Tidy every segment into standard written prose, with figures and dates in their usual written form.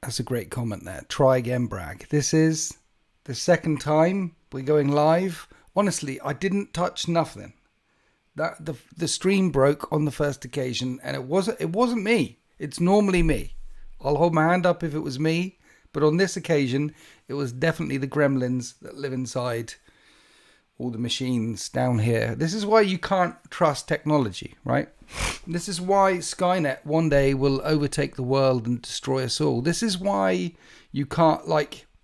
That's a great comment there. Try again, Bragg. This is the second time we're going live. Honestly, I didn't touch nothing. That the stream broke on the first occasion, and it wasn't me. It's normally me. I'll hold my hand up if it was me, but on this occasion, it was definitely the gremlins that live inside all the machines down here. This is why you can't trust technology, right? This is why Skynet one day will overtake the world and destroy us all. This is why you can't,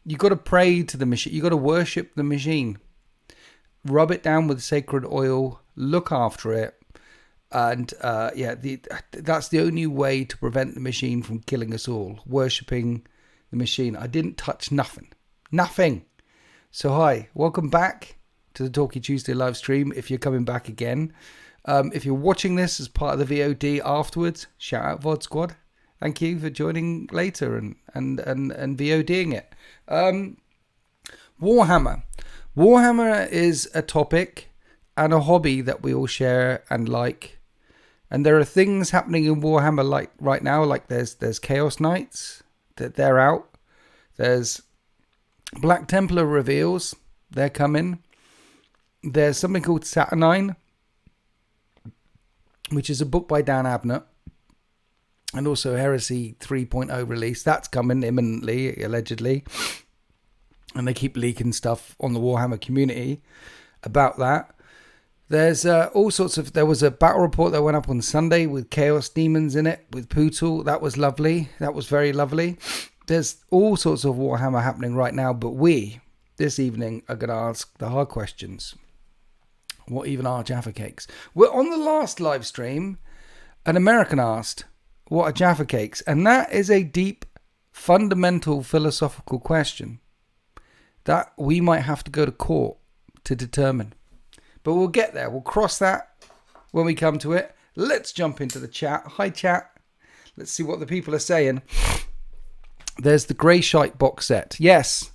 you got to pray to the machine. You got to worship the machine. Rub it down with sacred oil. Look after it. And that's the only way to prevent the machine from killing us all. Worshipping the machine. I didn't touch nothing. Nothing. So hi, welcome back to the Talkie Tuesday live stream. If you're coming back again, if you're watching this as part of the VOD afterwards, shout out VOD Squad. Thank you for joining later and VODing it. Warhammer. Warhammer is a topic and a hobby that we all share and like. And there are things happening in Warhammer like right now, like there's Chaos Knights, that they're out. There's Black Templar reveals, they're coming. There's something called Saturnine, which is a book by Dan Abnett, and also Heresy 3.0 release. That's coming imminently, allegedly. And they keep leaking stuff on the Warhammer community about that. There's all sorts of... There was a battle report that went up on Sunday with Chaos Demons in it, with Pootle. That was lovely. That was very lovely. There's all sorts of Warhammer happening right now, but we, this evening, are going to ask the hard questions. What even are Jaffa Cakes? Well, on the last live stream, an American asked, what are Jaffa Cakes? And that is a deep, fundamental philosophical question that we might have to go to court to determine. But we'll get there. We'll cross that when we come to it. Let's jump into the chat. Hi, chat. Let's see what the people are saying. There's the Grey Shite box set. Yes,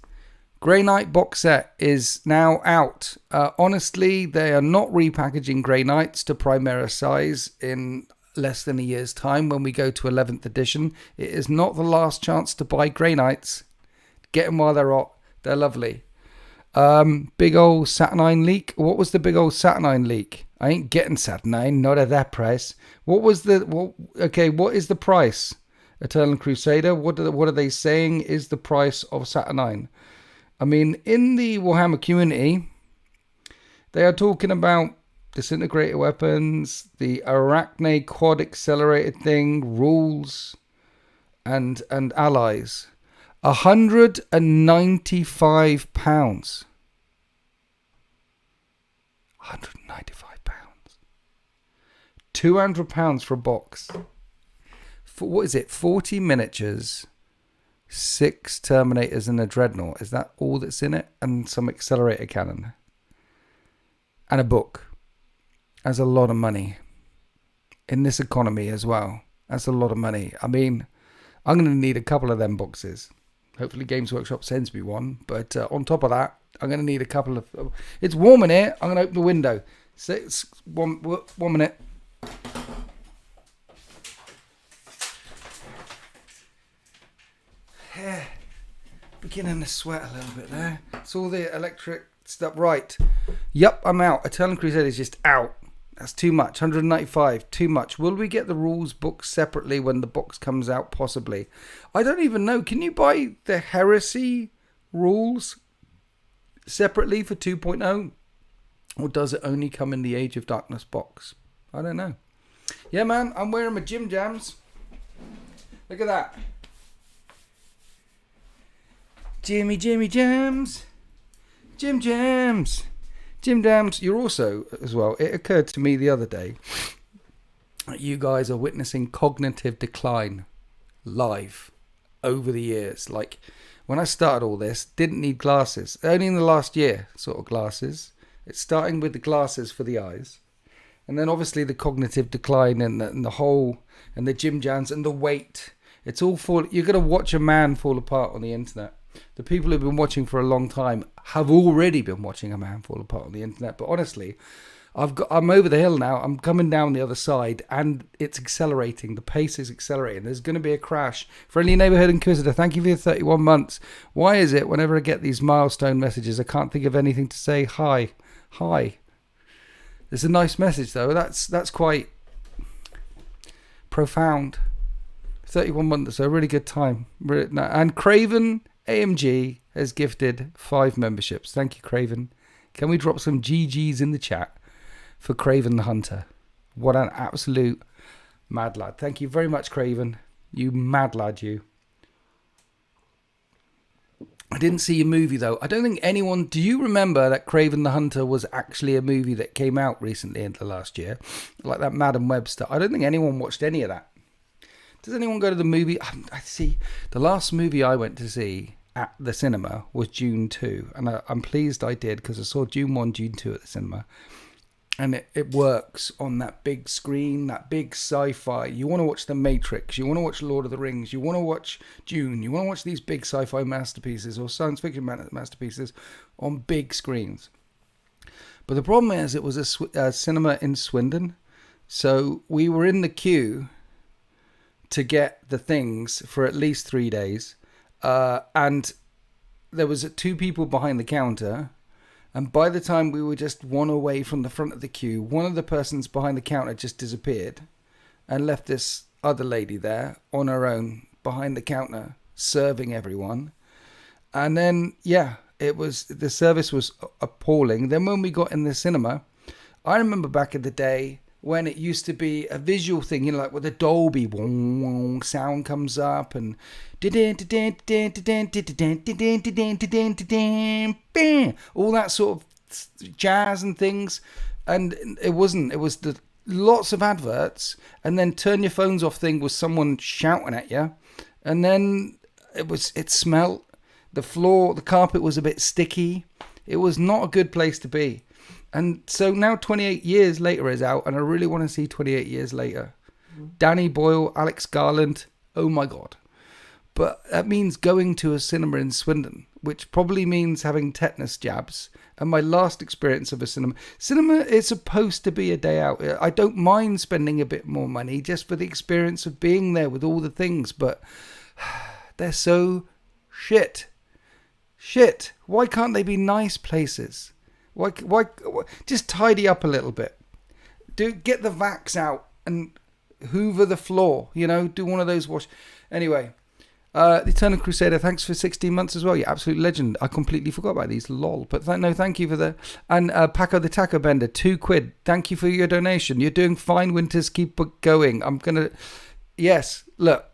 Grey Knight box set is now out. Honestly, they are not repackaging Grey Knights to Primera size in less than a year's time when we go to 11th edition. It is not the last chance to buy Grey Knights. Get them while they're hot. They're lovely. Big old Saturnine leak. What was the big old Saturnine leak? I ain't getting Saturnine, not at that price. What is the price? Eternal Crusader, what are they saying is the price of Saturnine? I mean, in the Warhammer community, they are talking about disintegrator weapons, the Arachne quad accelerated thing, rules, and allies. £195. £195. £200 for a box. What is it? 40 miniatures, 6 Terminators and a Dreadnought. Is that all that's in it? And some accelerator cannon. And a book. That's a lot of money. In this economy as well. That's a lot of money. I mean, I'm going to need a couple of them boxes. Hopefully Games Workshop sends me one. But on top of that, I'm going to need a couple of... It's warm in here. I'm going to open the window. One minute. Beginning to sweat a little bit there. It's all the electric stuff. Right. Yep, I'm out. Eternal Crusade is just out. That's too much. 195. Too much. Will we get the rules book separately when the box comes out? Possibly. I don't even know. Can you buy the Heresy rules separately for 2.0? Or does it only come in the Age of Darkness box? I don't know. Yeah, man. I'm wearing my gym jams. Look at that. Jimmy Jams. Jim Jams. You're also, as well, it occurred to me the other day, you guys are witnessing cognitive decline live over the years. Like, when I started all this, didn't need glasses. Only in the last year, sort of glasses. It's starting with the glasses for the eyes. And then obviously the cognitive decline and the whole, and the Jim Jams and the weight. It's all you're going to watch a man fall apart on the internet. The people who've been watching for a long time have already been watching a man fall apart on the internet. But honestly, I'm over the hill now. I'm coming down the other side, and it's accelerating. The pace is accelerating. There's going to be a crash. Friendly Neighborhood Inquisitor, thank you for your 31 months. Why is it whenever I get these milestone messages, I can't think of anything to say? Hi. It's a nice message though. That's quite profound. 31 months, so a really good time. And Craven AMG has gifted 5 memberships. Thank you, Craven. Can we drop some GGs in the chat for Craven the Hunter? What an absolute mad lad. Thank you very much, Craven. You mad lad, you. I didn't see your movie, though. I don't think anyone... Do you remember that Craven the Hunter was actually a movie that came out recently in the last year? Like that Madam Web stuff. I don't think anyone watched any of that. Does anyone go to the movie? I see. The last movie I went to see at the cinema was Dune 2. And I'm pleased I did, because I saw Dune 1, Dune 2 at the cinema. And it works on that big screen, that big sci-fi. You want to watch The Matrix. You want to watch Lord of the Rings. You want to watch Dune. You want to watch these big sci-fi masterpieces or science fiction masterpieces on big screens. But the problem is it was a cinema in Swindon. So we were in the queue to get the things for at least 3 days. And there was 2 people behind the counter. And by the time we were just one away from the front of the queue, one of the persons behind the counter just disappeared and left this other lady there on her own behind the counter serving everyone. And then, the service was appalling. Then when we got in the cinema, I remember back in the day when it used to be a visual thing, like with the Dolby sound comes up and all that sort of jazz and things. And it was lots of adverts, and then turn your phones off thing was someone shouting at you. And then it smelled. The floor, the carpet was a bit sticky. It was not a good place to be. And so now 28 Years Later is out, and I really want to see 28 Years Later. Danny Boyle, Alex Garland, oh my God. But that means going to a cinema in Swindon, which probably means having tetanus jabs. And my last experience of a cinema. Cinema is supposed to be a day out. I don't mind spending a bit more money just for the experience of being there with all the things, but they're so shit. Shit. Why can't they be nice places? Why just tidy up a little bit? Get the vacs out and hoover the floor, do one of those wash. Anyway, the Eternal Crusader, thanks for 16 months as well. You're absolute legend. I completely forgot about these, lol. But thank you for the... And Paco the Taco Bender, £2. Thank you for your donation. You're doing fine, Winters. Keep going. I'm going to... Yes, look,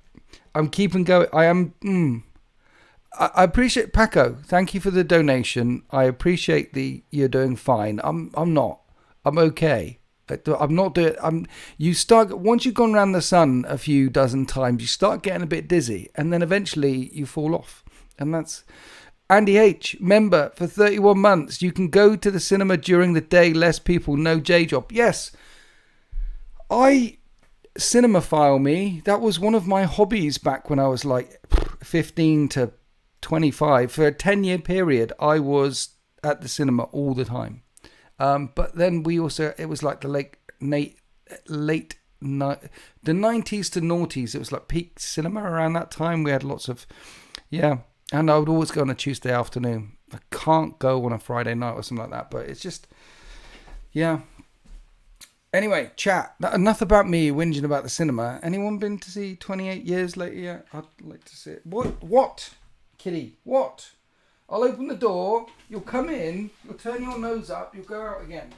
I'm keeping going. I am... I appreciate Paco. Thank you for the donation. I appreciate you're doing fine. I'm not. I'm okay. I'm not doing. You start once you've gone around the sun a few dozen times, you start getting a bit dizzy, and then eventually you fall off. And that's Andy H, member for 31 months. You can go to the cinema during the day. Less people, no J job. Yes, cinemaphile me. That was one of my hobbies back when I was like 15 to 25. For a 10-year period, I was at the cinema all the time. But then it was like the late the 90s to noughties. It was like peak cinema around that time. We had lots of, and I would always go on a Tuesday afternoon. I can't go on a Friday night or something like that, but it's just, Anyway, chat. Enough about me whinging about the cinema. Anyone been to see 28 Years Later yet? I'd like to see it. What? Kitty, what? I'll open the door, you'll come in, you'll turn your nose up, you'll go out again.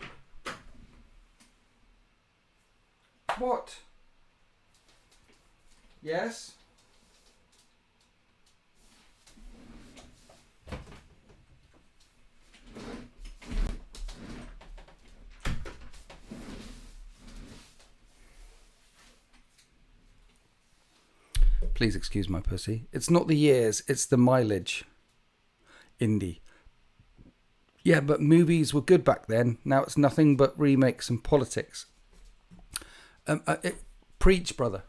What? Yes? Please excuse my pussy. It's not the years, it's the mileage. Indie. Yeah, but movies were good back then. Now it's nothing but remakes and politics. Preach, brother.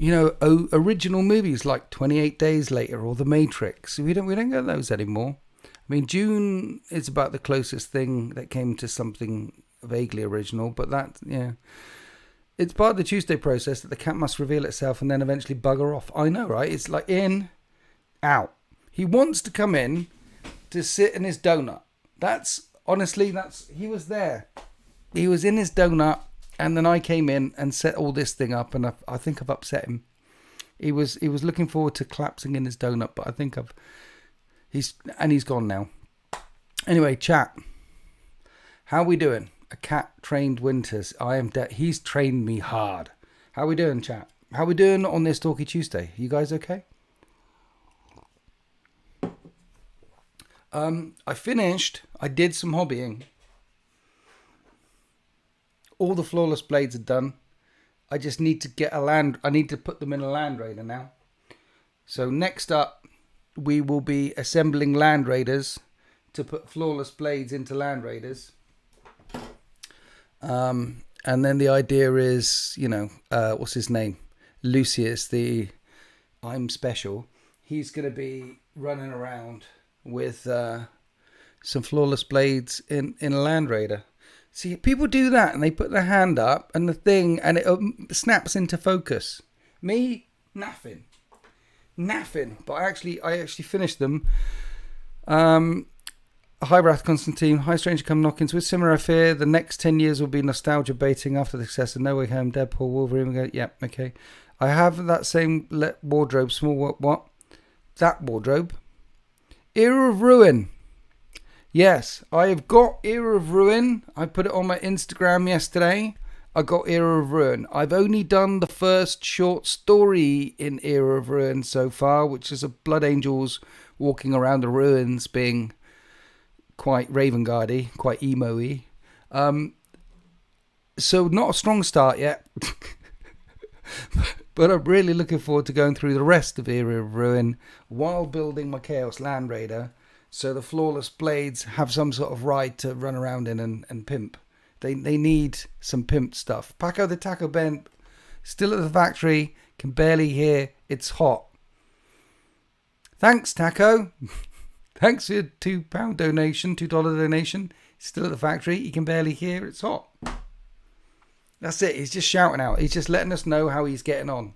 original movies like 28 Days Later or The Matrix. We don't get those anymore. I mean, Dune is about the closest thing that came to something vaguely original, but it's part of the Tuesday process that the cat must reveal itself and then eventually bugger off. I know, right? It's like in, out. He wants to come in to sit in his donut. He was there. He was in his donut, and then I came in and set all this thing up, and I think I've upset him. He was looking forward to collapsing in his donut, but I think he's gone now. Anyway, chat. How we doing? A cat trained Winters. He's trained me hard. How we doing, chat? How we doing on this Talky Tuesday? You guys okay? I finished. I did some hobbying. All the flawless blades are done. I just need to get I need to put them in a Land Raider now. So next up, we will be assembling Land Raiders to put flawless blades into Land Raiders. And then the idea is, what's his name? Lucius, I'm special. He's going to be running around with some flawless blades in a Land Raider. See, people do that and they put their hand up and it snaps into focus. Me, naffing. But I actually finished them. Hi Wrath Constantine, hi Stranger Come Knockings. With similar fear, the next 10 years will be nostalgia baiting after the success of No Way Home, Deadpool, Wolverine. Yeah, okay. I have that same wardrobe, small what? That wardrobe. Era of Ruin. Yes, I have got Era of Ruin. I put it on my Instagram yesterday. I got Era of Ruin. I've only done the first short story in Era of Ruin so far, which is a Blood Angels walking around the ruins being quite Ravenguardy, quite emo-y. So not a strong start yet. But I'm really looking forward to going through the rest of Era of Ruin while building my Chaos Land Raider. So the flawless blades have some sort of ride to run around in and pimp. They need some pimp stuff. Paco the Taco Ben, still at the factory, can barely hear. It's hot. Thanks, Taco. Thanks for your $2 donation, $2 donation. Still at the factory, he can barely hear. It's hot. That's it. He's just shouting out. He's just letting us know how he's getting on.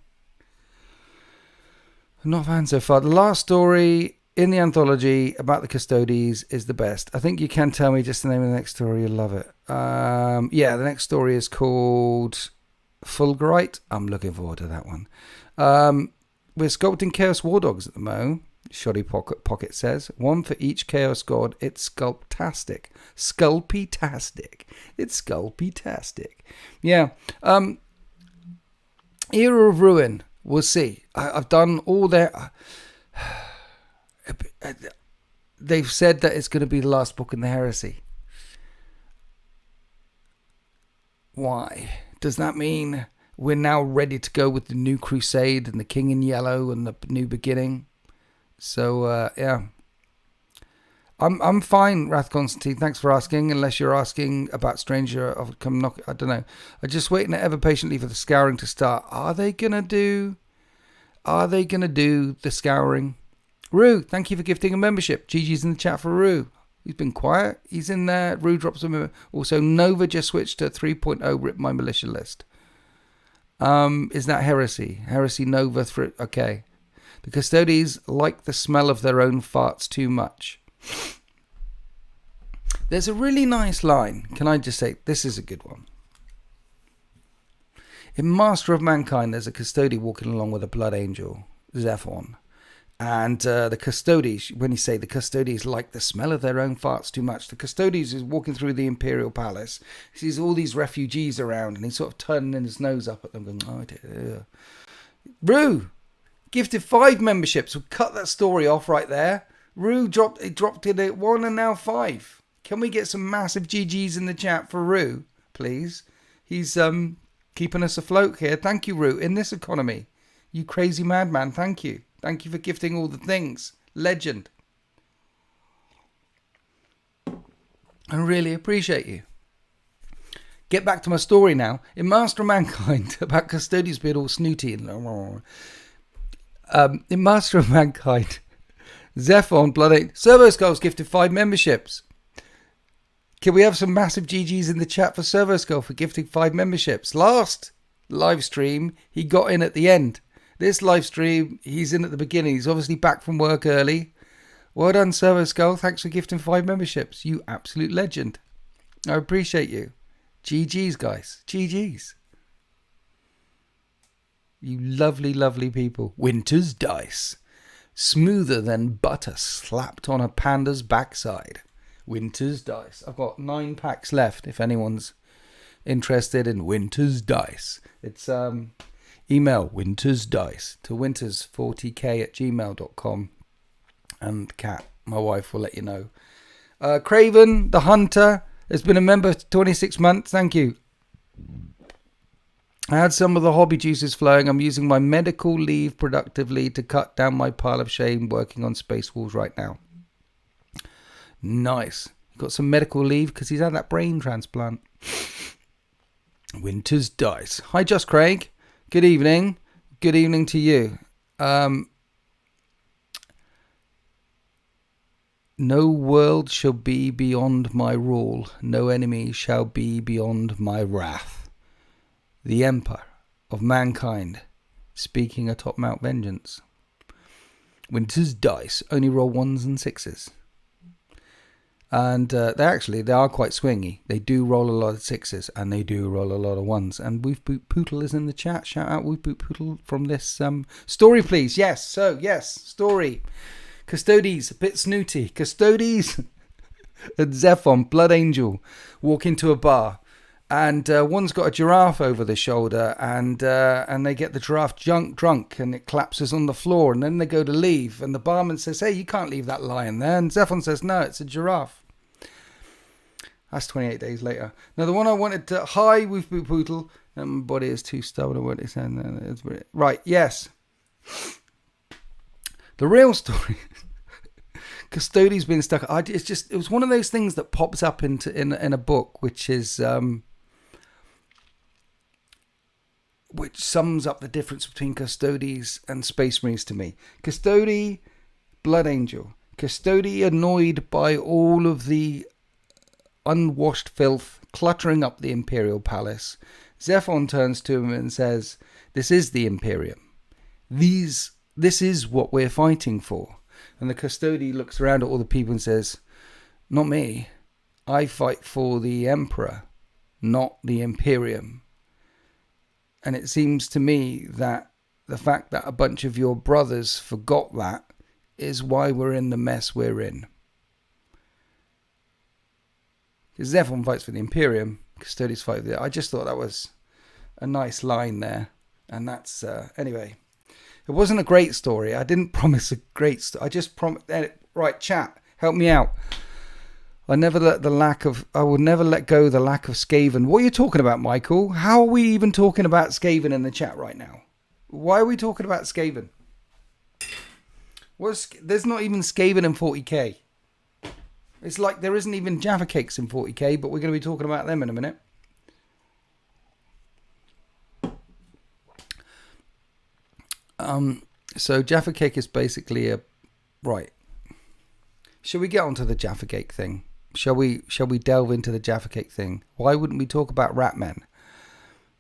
I'm not a fan so far. The last story in the anthology about the Custodes is the best. I think you can tell me just the name of the next story. You'll love it. The next story is called Fulgurite. I'm looking forward to that one. We're sculpting Chaos War Dogs at the moment. Shoddy Pocket says. One for each Chaos God. It's sculptastic. Sculptastic. It's sculptastic. Yeah. Era of Ruin. We'll see. I've done all their... They've said that it's going to be the last book in the Heresy. Why? Does that mean we're now ready to go with the new Crusade and the King in Yellow and the new beginning? So, yeah. I'm fine, Wrath Constantine. Thanks for asking. Unless you're asking about Stranger of Come Knock. I don't know. I'm just waiting ever patiently for the scouring to start. Are they gonna do the scouring? Rue, thank you for gifting a membership. Gigi's in the chat for Rue. He's been quiet. He's in there. Rue drops a member. Also, Nova just switched to 3.0. Rip my militia list. Is that Heresy? Heresy Nova 3. Okay. The Custodes like the smell of their own farts too much. There's a really nice line. Can I just say, this is a good one. In Master of Mankind, there's a Custode walking along with a Blood Angel, Zephon. And the Custodes, when you say the Custodes like the smell of their own farts too much, the Custodes is walking through the Imperial Palace. He sees all these refugees around and he's sort of turning his nose up at them going, oh, dear. Rue, gifted 5 memberships. We'll cut that story off right there. Rue dropped it at 1 and now 5. Can we get some massive GGs in the chat for Rue, please? He's keeping us afloat here. Thank you, Rue. In this economy, you crazy madman, thank you. Thank you for gifting all the things. Legend. I really appreciate you. get back to my story now. In Master of Mankind, about Custodes being all snooty. In Master of Mankind, Zephon, Blood 8, Servo Skulls gifted 5 memberships. Can we have some massive GGs in the chat for Servo Skull for gifting 5 memberships? Last live stream, he got in at the end. This live stream, he's in at the beginning. He's obviously back from work early. Well done, Servo Skull. Thanks for gifting 5 memberships. You absolute legend. I appreciate you. GGs, guys. GGs. You lovely, lovely people. Winter's Dice. Smoother than butter slapped on a panda's backside. Winter's Dice. I've got 9 packs left if anyone's interested in Winter's Dice. It's email wintersdice to winters40k@gmail.com. And Kat, my wife, will let you know. Craven, the Hunter, has been a member for 26 months. Thank you. I had some of the hobby juices flowing. I'm using my medical leave productively to cut down my pile of shame working on Space Wolves right now. Nice. Got some medical leave because he's had that brain transplant. Winter's Dice. Hi, Just Craig. Good evening. Good evening to you. No world shall be beyond my rule. No enemy shall be beyond my wrath. The Emperor of Mankind, speaking atop Mount Vengeance. Winter's Dice only roll 1s and 6s. And they are quite swingy. They do roll a lot of 6s and they do roll a lot of 1s. And Woof Boot Poodle is in the chat. Shout out Woof Boot Poodle from this story, please. Yes, story. Custodes, a bit snooty. Custodes and Zephon, Blood Angel, walk into a bar. And one's got a giraffe over the shoulder. And they get the giraffe drunk. And it collapses on the floor. And then they go to leave. And the barman says, hey, you can't leave that lion there. And Zephon says, no, it's a giraffe. That's 28 days later. Now, the one I wanted to... Hi, Woof Boot Poodle. My body is too stubborn. I won't say. Right, yes. The real story... Custodes being stuck. It was one of those things that pops up in a book, which is... which sums up the difference between Custodes and Space Marines to me. Custode, Blood Angel. Custode annoyed by all of the unwashed filth cluttering up the Imperial Palace. Zephon turns to him and says, this is the Imperium. This is what we're fighting for. And the Custode looks around at all the people and says, not me. I fight for the Emperor, not the Imperium. And it seems to me that the fact that a bunch of your brothers forgot that is why we're in the mess we're in. Because Zephon fights for the Imperium, Custodes fight for the... I just thought that was a nice line there. And that's... anyway, it wasn't a great story. I didn't promise a great story. I just promised... Right, chat, help me out. I will never let go the lack of Skaven. What are you talking about, Michael? How are we even talking about Skaven in the chat right now? Why are we talking about Skaven? There's not even Skaven in 40k. It's like there isn't even Jaffa Cakes in 40k, but we're going to be talking about them in a minute. So Jaffa Cake is basically a... Right. Shall we get onto the Jaffa Cake thing? Shall we delve into the Jaffa Cake thing? Why wouldn't we talk about Ratmen?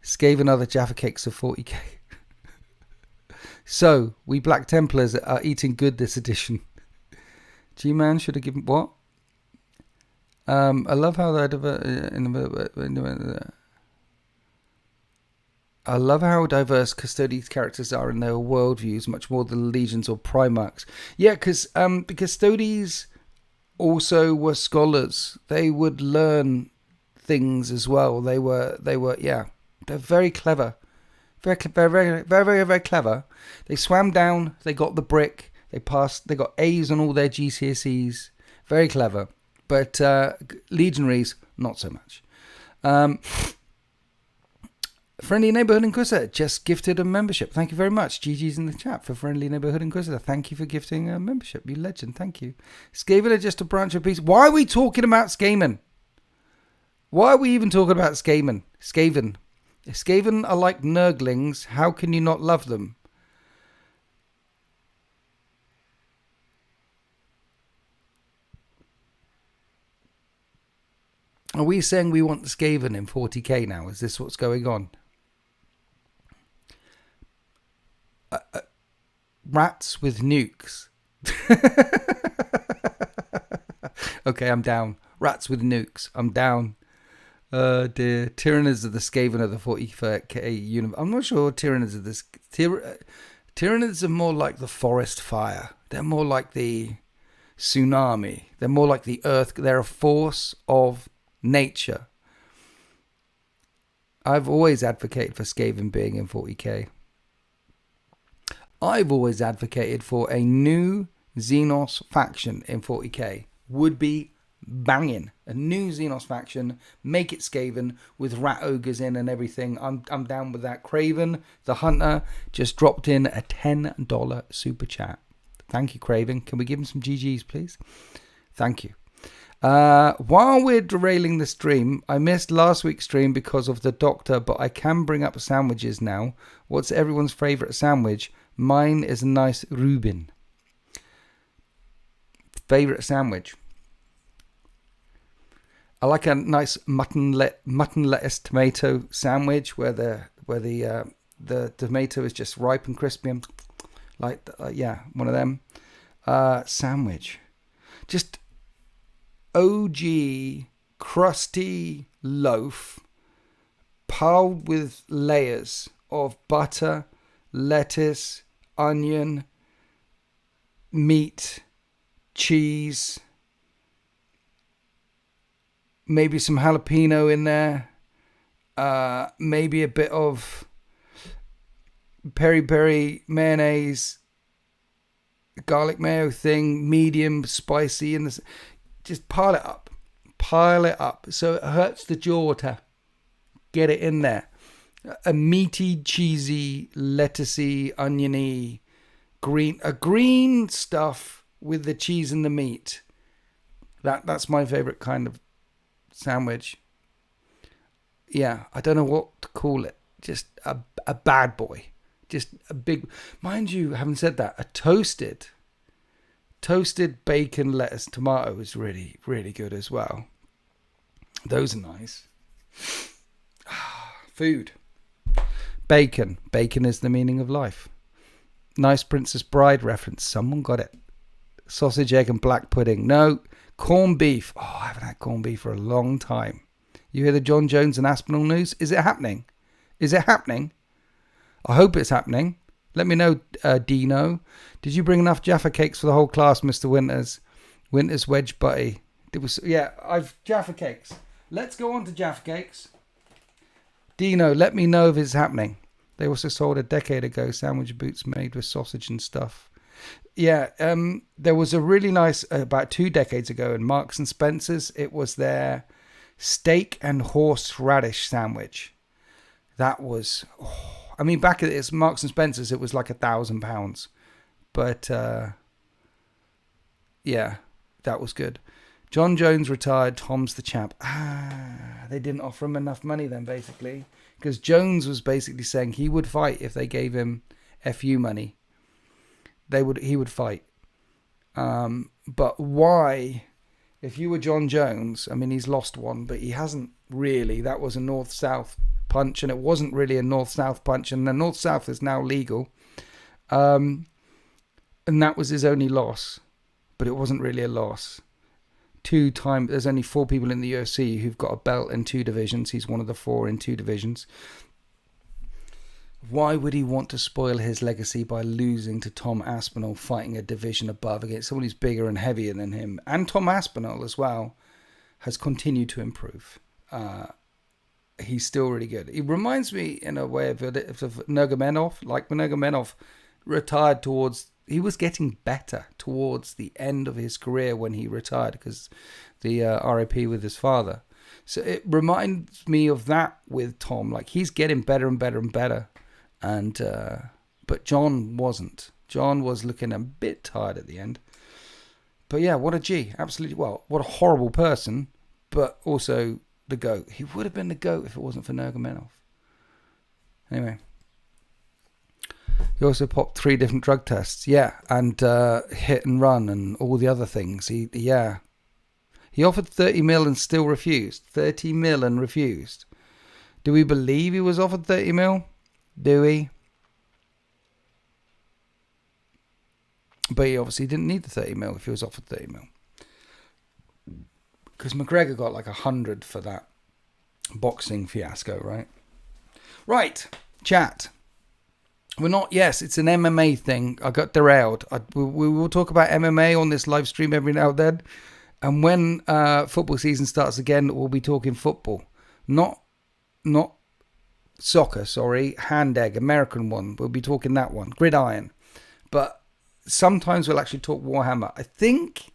Skaven are the Jaffa Cakes of 40k. So, we Black Templars are eating good this edition. G-Man should have given... What? I love how I love how diverse Custodes characters are in their worldviews, much more than Legions or Primarchs. Yeah, because the Custodes also were scholars. They would learn things as well. They were yeah, they're very clever. Very, very, very, very, very clever. They swam down, they got the brick, they got A's on all their GCSEs. Very clever. But Legionaries, not so much. Friendly Neighborhood Inquisitor just gifted a membership. Thank you very much. GG's in the chat for Friendly Neighborhood Inquisitor. Thank you for gifting a membership. You legend. Thank you. Skaven are just a branch of peace. Why are we talking about Skaven? Why are we even talking about Skaven? Skaven are like Nurglings. How can you not love them? Are we saying we want the Skaven in 40k now? Is this what's going on? Rats with nukes. Okay, I'm down. Rats with nukes. I'm down. Dear. Tyranids of the Skaven of the 40k universe. I'm not sure Tyranids of this. Tyranids are more like the forest fire. They're more like the tsunami. They're more like the earth. They're a force of nature. I've always advocated for Skaven being in 40k. I've always advocated for a new Xenos faction in 40k. Would be banging. A new Xenos faction, make it Skaven with rat ogres in and everything. I'm down with that. Craven the Hunter just dropped in a $10 super chat. Thank you, Craven. Can we give him some GGs, please? Thank you. While we're derailing the stream, I missed last week's stream because of the doctor, but I can bring up sandwiches now. What's everyone's favourite sandwich? Mine is a nice Reuben. Favourite sandwich? I like a nice mutton lettuce tomato sandwich where the tomato is just ripe and crispy. And one of them. Sandwich. Just OG crusty loaf piled with layers of butter, lettuce, onion, meat, cheese, maybe some jalapeno in there, maybe a bit of peri-peri mayonnaise, garlic mayo thing, medium spicy, and just pile it up so it hurts the jaw to get it in there. A meaty, cheesy, lettucey, oniony, green stuff with the cheese and the meat. That's my favorite kind of sandwich. Yeah, I don't know what to call it. Just a bad boy. Just a big, mind you, having said that, a toasted bacon, lettuce, tomato is really, really good as well. Those are nice. Food. Bacon. Bacon is the meaning of life. Nice Princess Bride reference. Someone got it. Sausage, egg, and black pudding. No. Corned beef. Oh, I haven't had corned beef for a long time. You hear the John Jones and Aspinall news? Is it happening? Is it happening? I hope it's happening. Let me know, Dino. Did you bring enough Jaffa Cakes for the whole class, Mr. Winters? Winters Wedge Butty. I've Jaffa Cakes. Let's go on to Jaffa Cakes. Dino, let me know if it's happening. They also sold a decade ago sandwich boots made with sausage and stuff. Yeah, there was a really nice, about 2 decades ago in Marks and Spencer's, it was their steak and horseradish sandwich. That was, back at it's Marks and Spencer's, it was like £1,000. But, yeah, that was good. John Jones retired, Tom's the champ. They didn't offer him enough money then, basically. Because Jones was basically saying he would fight if they gave him FU money. He would fight. But why? If you were John Jones, he's lost one, but he hasn't really. That was a north-south punch, and it wasn't really a north-south punch, and the north-south is now legal. And that was his only loss, but it wasn't really a loss. There's only 4 people in the UFC who've got a belt in 2 divisions. He's one of the 4 in 2 divisions. Why would he want to spoil his legacy by losing to Tom Aspinall, fighting a division above against someone who's bigger and heavier than him? And Tom Aspinall as well has continued to improve. He's still really good. He reminds me in a way of Nurmagomedov. Like Nurmagomedov retired he was getting better towards the end of his career when he retired because the RIP with his father. So it reminds me of that with Tom. Like he's getting better and better and better. And but John wasn't. John was looking a bit tired at the end. But yeah, what a G. Absolutely. Well, what a horrible person. But also the GOAT. He would have been the GOAT if it wasn't for Nurmagomedov. Anyway. He also popped 3 different drug tests. Yeah, and hit and run and all the other things. He offered 30 mil and still refused. 30 mil and refused. Do we believe he was offered 30 mil? Do we? But he obviously didn't need the 30 mil if he was offered 30 mil. Because McGregor got like 100 for that boxing fiasco, right? Right, chat. We're not, yes, it's an MMA thing. I got derailed. We will talk about MMA on this live stream every now and then. And when football season starts again, we'll be talking football. Not soccer, sorry. Hand egg, American one. We'll be talking that one. Gridiron. But sometimes we'll actually talk Warhammer. I think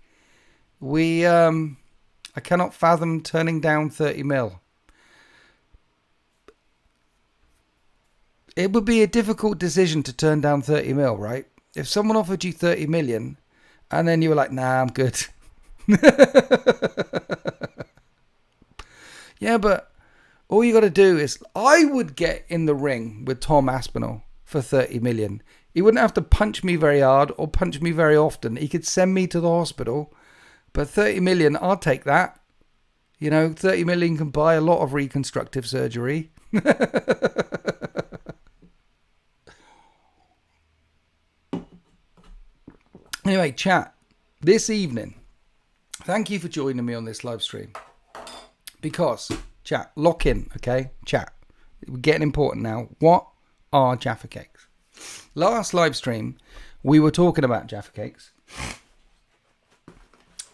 I cannot fathom turning down 30 mil. It would be a difficult decision to turn down 30 mil, right? If someone offered you 30 million and then you were like, nah, I'm good. Yeah, but all you got to do is, I would get in the ring with Tom Aspinall for 30 million. He wouldn't have to punch me very hard or punch me very often. He could send me to the hospital. But 30 million, I'll take that. 30 million can buy a lot of reconstructive surgery. Anyway, chat, this evening, thank you for joining me on this live stream. Because, chat, lock in, okay? Chat, we're getting important now. What are Jaffa Cakes? Last live stream, we were talking about Jaffa Cakes.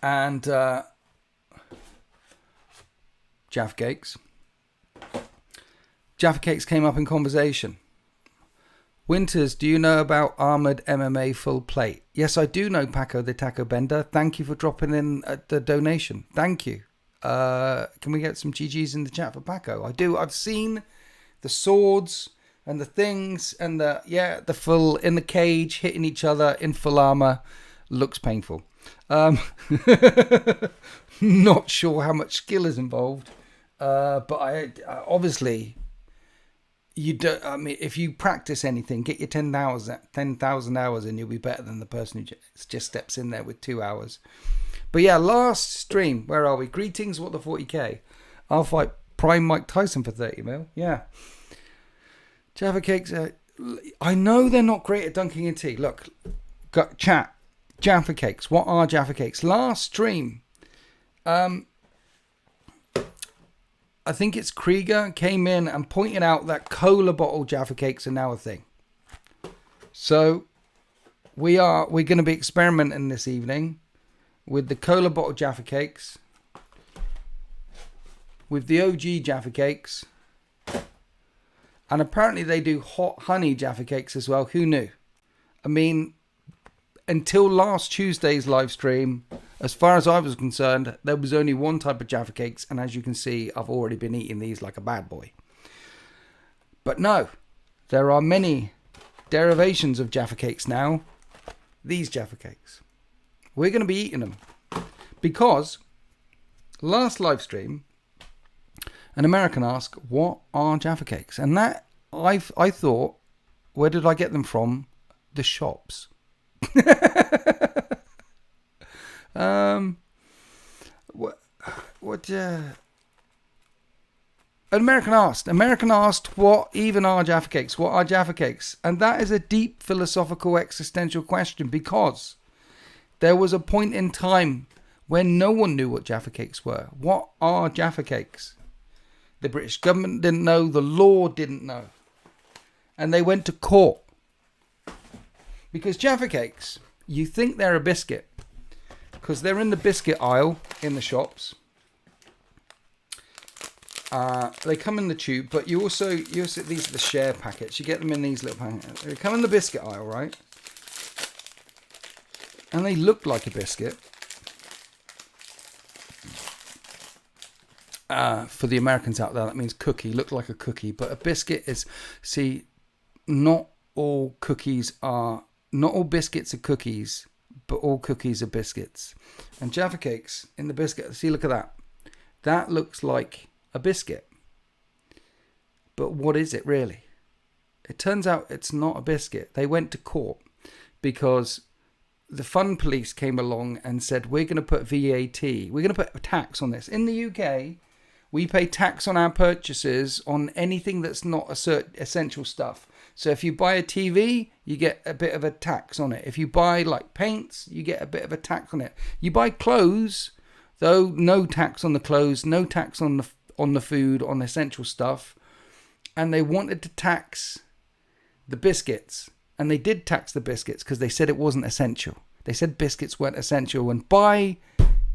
And Jaffa Cakes. Jaffa Cakes came up in conversation. Winters, do you know about Armoured MMA Full Plate? Yes, I do know, Paco the Taco Bender. Thank you for dropping in the donation. Thank you. Can we get some GGs in the chat for Paco? I do. I've seen the swords and the things and the full in the cage hitting each other in full armor. Looks painful. Not sure how much skill is involved. But I obviously... You don't. I mean, if you practice anything, get your 10,000 hours and you'll be better than the person who just steps in there with 2 hours. But yeah, last stream, where are we? Greetings, what the 40k? I'll fight Prime Mike Tyson for 30 mil. Yeah. Jaffa Cakes, I know they're not great at dunking in tea. Look, chat, Jaffa Cakes. What are Jaffa Cakes? Last stream, I think it's Krieger came in and pointed out that cola bottle Jaffa Cakes are now a thing. So we're going to be experimenting this evening with the cola bottle Jaffa Cakes, with the OG Jaffa Cakes, and apparently they do hot honey Jaffa Cakes as well. Who knew? I mean, until last Tuesday's live stream, as far as I was concerned, there was only one type of Jaffa Cakes, and as you can see, I've already been eating these like a bad boy. But no, there are many derivations of Jaffa Cakes now. These Jaffa Cakes. We're going to be eating them. Because, last live stream, an American asked, what are Jaffa Cakes? And that, I thought, where did I get them from? The shops. An American asked what even are Jaffa Cakes? What are Jaffa Cakes? And that is a deep philosophical existential question, because there was a point in time when no one knew what Jaffa Cakes were. What are Jaffa Cakes? The British government didn't know, the law didn't know, and they went to court. Because Jaffa Cakes, you think they're a biscuit, because they're in the biscuit aisle in the shops. They come in the tube, but you also these are the share packets. You get them in these little packets. They come in the biscuit aisle, right? And they look like a biscuit. For the Americans out there, that means cookie. Look like a cookie, but a biscuit is. See, not all biscuits are cookies, but all cookies are biscuits. And Jaffa Cakes in the biscuit. See, look at that. That looks like a biscuit. But what is it really? It turns out it's not a biscuit. They went to court because the fun police came along and said, we're going to put VAT, we're going to put a tax on this. In the UK, we pay tax on our purchases on anything that's not essential stuff. So if you buy a TV, you get a bit of a tax on it. If you buy like paints, you get a bit of a tax on it. You buy clothes, though, no tax on the clothes, no tax on the food, on essential stuff. And they wanted to tax the biscuits. And they did tax the biscuits because they said it wasn't essential. They said biscuits weren't essential. And by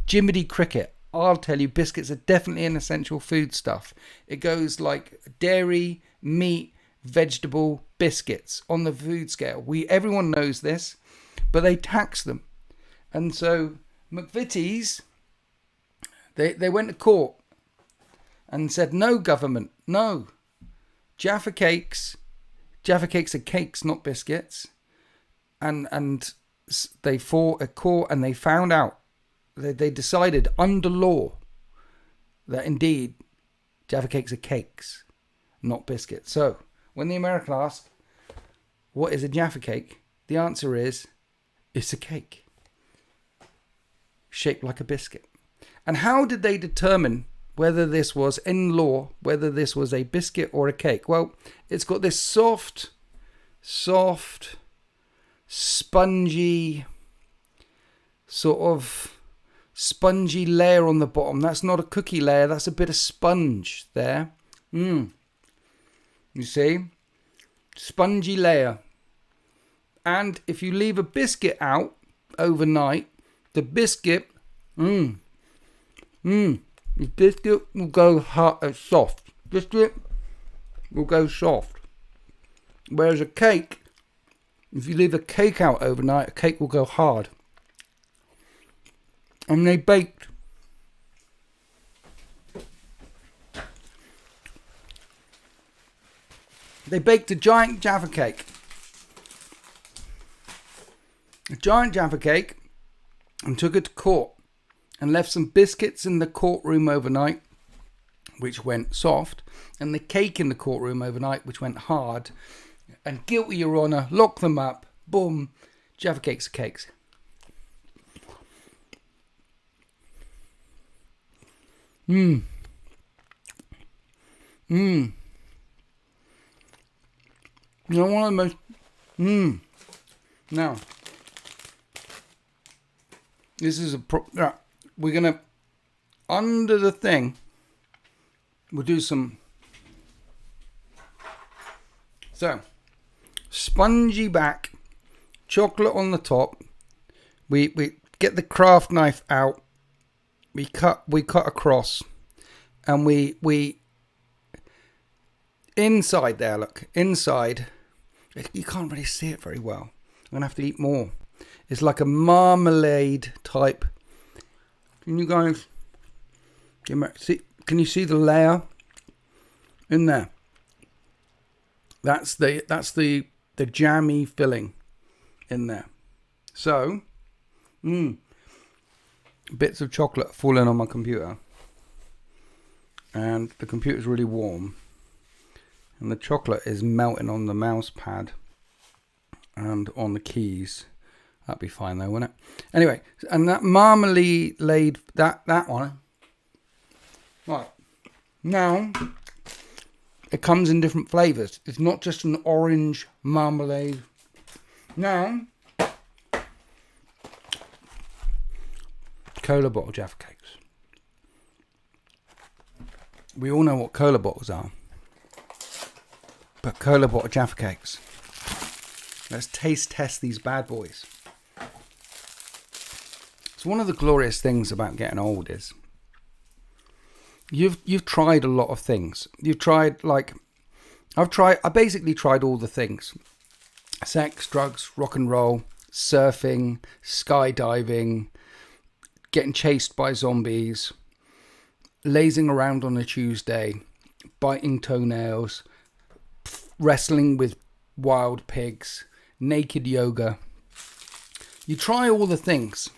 Jiminy Cricket, I'll tell you, biscuits are definitely an essential food stuff. It goes like dairy, meat, vegetable, biscuits on the food scale. Everyone knows this, but they tax them. And so McVitie's, they went to court and said, no, government, no. Jaffa Cakes are cakes, not biscuits. And they fought a court and they found out, they decided under law that indeed Jaffa Cakes are cakes, not biscuits. So when the American ask, what is a Jaffa Cake? The answer is, it's a cake shaped like a biscuit. And how did they determine whether this was, in law, whether this was a biscuit or a cake? Well, it's got this soft, spongy, spongy layer on the bottom. That's not a cookie layer, that's a bit of sponge there. You see? Spongy layer. And if you leave a biscuit out overnight, the biscuit, the biscuit will go soft. Biscuit will go soft. Whereas a cake, if you leave a cake out overnight, a cake will go hard. And they baked a giant Jaffa Cake. A giant Jaffa Cake, and took it to court and left some biscuits in the courtroom overnight, which went soft, and the cake in the courtroom overnight, which went hard. And guilty, Your Honour, lock them up. Boom. Jaffa Cakes are cakes. You know, one of the most... Now, this is we're going to... Under the thing, we'll do some... So, spongy back, chocolate on the top. We get the craft knife out. We cut across, and we inside there. Look inside. You can't really see it very well. I'm gonna have to eat more. It's like a marmalade type. Can you guys see? Can you see the layer in there? That's the jammy filling in there. So, bits of chocolate falling on my computer, and the computer's really warm, and the chocolate is melting on the mouse pad and on the keys. That'd be fine though, wouldn't it? Anyway, and that marmalade, that one. Right, now it comes in different flavours. It's not just an orange marmalade. Now, cola bottle Jaffa Cakes. We all know what cola bottles are. But cola bottle Jaffa Cakes. Let's taste test these bad boys. So one of the glorious things about getting old is you've tried a lot of things. You've tried, I basically tried all the things. Sex, drugs, rock and roll, surfing, skydiving, getting chased by zombies, lazing around on a Tuesday, biting toenails, wrestling with wild pigs, naked yoga. You try all the things.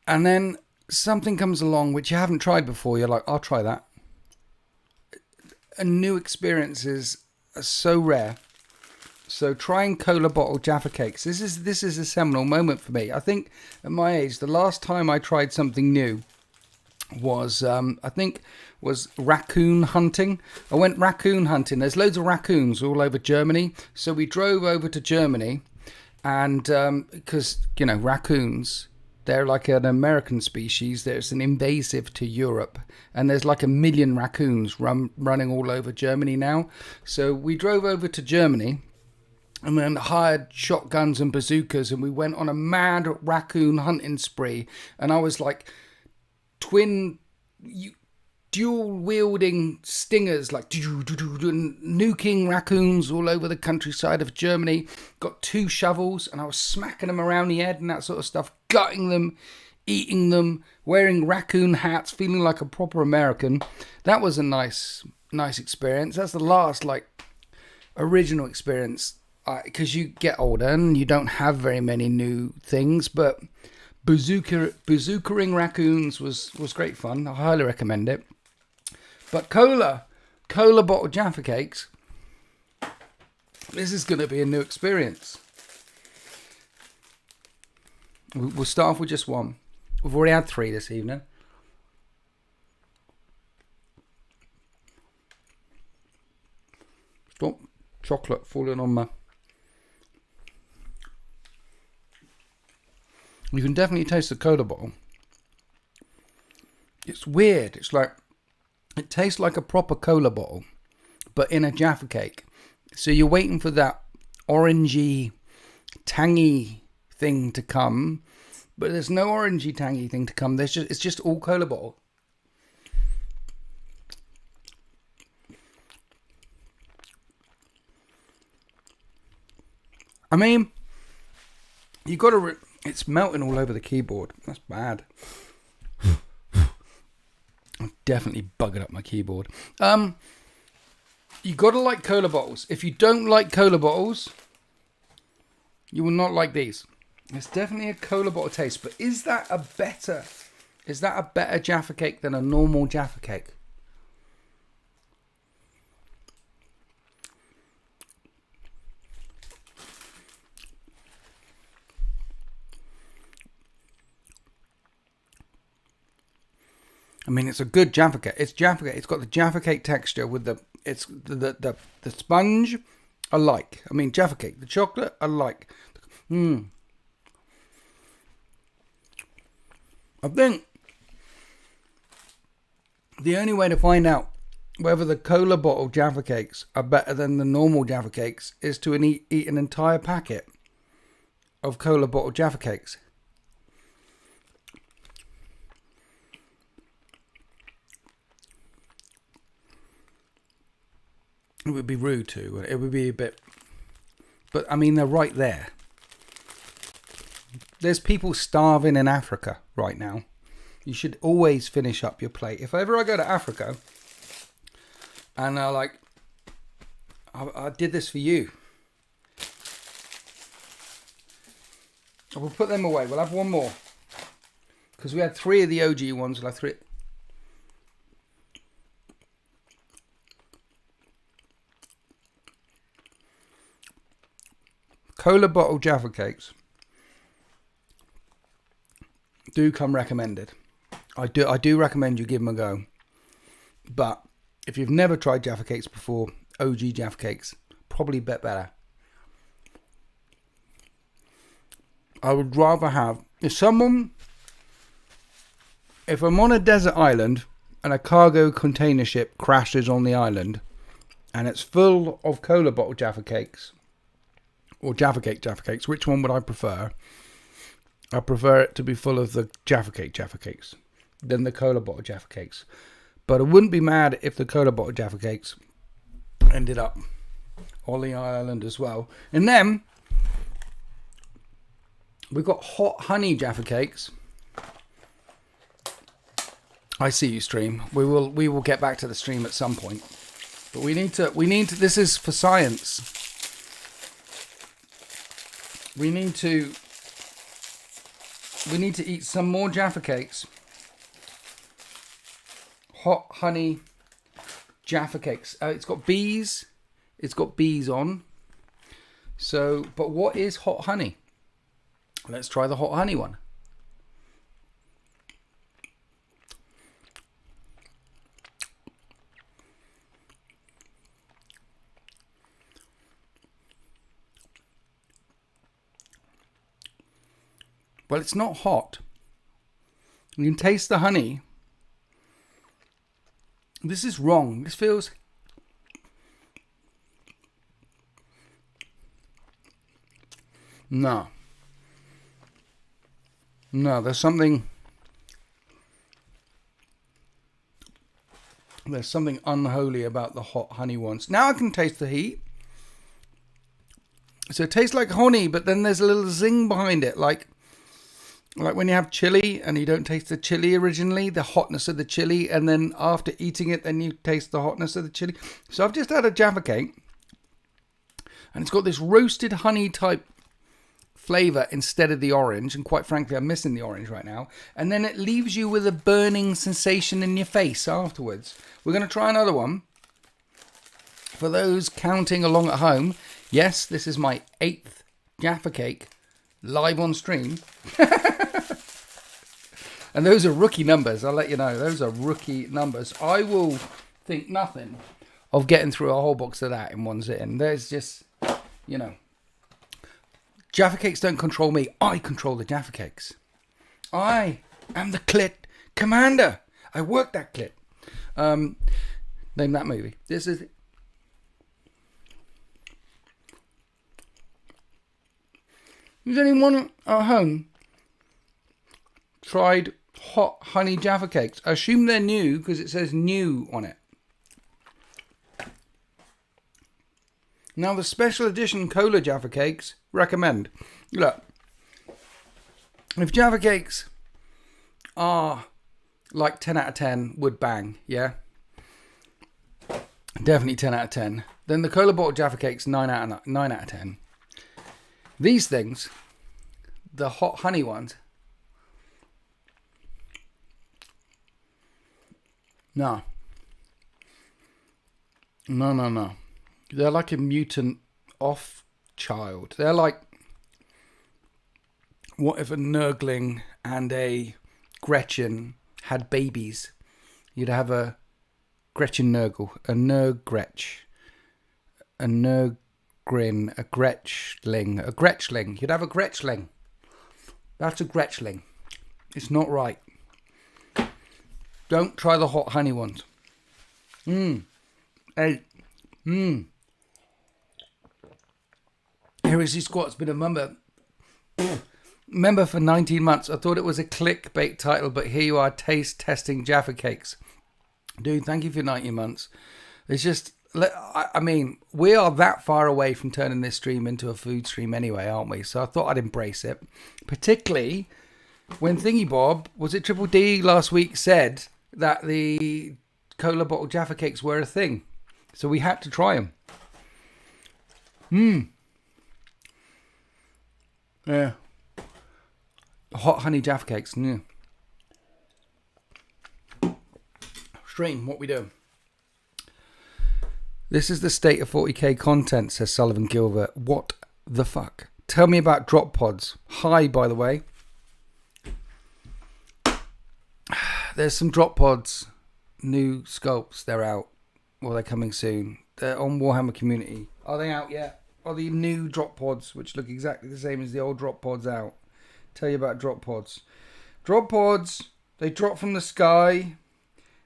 And then something comes along which you haven't tried before, you're like, I'll try that. And new experiences are so rare. So trying cola bottle Jaffa cakes, this is a seminal moment for me. I think at my age, the last time I tried something new was was raccoon hunting. I went raccoon hunting. There's loads of raccoons all over Germany. So we drove over to Germany, and because raccoons, they're like an American species. There's an invasive to Europe, and there's like 1 million raccoons running all over Germany now. So we drove over to Germany and then hired shotguns and bazookas, and we went on a mad raccoon hunting spree. And I was like dual-wielding stingers, like nuking raccoons all over the countryside of Germany. Got 2 shovels, and I was smacking them around the head and that sort of stuff, gutting them, eating them, wearing raccoon hats, feeling like a proper American. That was a nice experience. That's the last original experience, because you get older and you don't have very many new things, but bazookaing raccoons was great fun. I highly recommend it. But cola bottle Jaffa cakes, this is going to be a new experience. We'll start off with just one. We've already had 3 this evening. Stop chocolate falling on my... You can definitely taste the cola bottle. It's weird. It's like, it tastes like a proper cola bottle, but in a Jaffa cake. So you're waiting for that orangey, tangy thing to come, but there's no orangey, tangy thing to come. It's just all cola bottle. I mean, you got to... It's melting all over the keyboard. That's bad. I've definitely buggered up my keyboard. You got to like cola bottles. If you don't like cola bottles, you will not like these. It's definitely a cola bottle taste, but is that a better Jaffa cake than a normal Jaffa cake? I mean, it's a good Jaffa cake. It's Jaffa cake. It's got the Jaffa cake texture with the sponge. I like. I mean, Jaffa cake. The chocolate. I like. I think the only way to find out whether the cola bottle Jaffa cakes are better than the normal Jaffa cakes is to eat an entire packet of cola bottle Jaffa cakes. It would be rude to. It would be a bit... But, I mean, they're right there. There's people starving in Africa right now. You should always finish up your plate. If ever I go to Africa and I did this for you, I will put them away. We'll have one more. Because we had 3 of the OG ones. We'll have 3... Cola bottle Jaffa cakes do come recommended. I do recommend you give them a go. But if you've never tried Jaffa cakes before, OG Jaffa cakes probably a bit better. I would rather have... If I'm on a desert island and a cargo container ship crashes on the island and it's full of cola bottle Jaffa cakes, or Jaffa cakes, which one would I prefer? I prefer it to be full of the Jaffa cakes than the cola bottle Jaffa cakes. But I wouldn't be mad if the cola bottle Jaffa cakes ended up on the island as well. And then we've got hot honey Jaffa cakes. I see you, stream. We will get back to the stream at some point. But we need to this is for science. We need to eat some more Jaffa cakes hot honey Jaffa Cakes. It's got bees. It's got bees on. So, but what is hot honey? Let's try the hot honey one. Well, it's not hot. You can taste the honey. This is wrong. This feels... No. No, there's something... There's something unholy about the hot honey ones. Now I can taste the heat. So it tastes like honey, but then there's a little zing behind it. Like when you have chili and you don't taste the chili originally, the hotness of the chili, and then after eating it, then you taste the hotness of the chili. So I've just had a Jaffa Cake, and it's got this roasted honey type flavour instead of the orange, and quite frankly, I'm missing the orange right now. And then it leaves you with a burning sensation in your face afterwards. We're going to try another one. For those counting along at home, yes, this is my 8th Jaffa Cake live on stream. And those are rookie numbers, I'll let you know. Those are rookie numbers. I will think nothing of getting through a whole box of that in one sitting. There's just, you know. Jaffa Cakes don't control me. I control the Jaffa Cakes. I am the clit commander. I work that clit. Name that movie. This is... Has anyone at home tried hot honey Jaffa Cakes? I assume they're new because it says new on it. Now the special edition cola Jaffa Cakes, recommend. Look, if Jaffa Cakes are like 10 out of 10, would bang, yeah? Definitely 10 out of 10. Then the cola bottle Jaffa Cakes, 9 out of 10. These things, the hot honey ones, no. They're like a mutant off child. They're like, what if a Nurgling and a Gretchen had babies? You'd have a Gretchen Nurgle, a Nurgretch, a Nurgrin, a Gretchling. You'd have a Gretchling. That's a Gretchling. It's not right. Don't try the hot honey ones. Heresy Squat's been a member for 19 months. I thought it was a clickbait title, but here you are, taste testing Jaffa Cakes. Dude, thank you for 19 months. It's just, I mean, we are that far away from turning this stream into a food stream anyway, aren't we? So I thought I'd embrace it. Particularly when Thingy Bob, was it Triple D last week, said that the cola bottle Jaffa Cakes were a thing. So we had to try them. Yeah. Hot honey Jaffa Cakes. Yeah. Stream, what we do? This is the state of 40k content, says Sullivan Gilbert. What the fuck? Tell me about drop pods. Hi, by the way. There's some drop pods. New sculpts. They're out. Well, they're coming soon. They're on Warhammer Community. Are they out yet? Are the new drop pods, which look exactly the same as the old drop pods, out? Tell you about drop pods. Drop pods, they drop from the sky.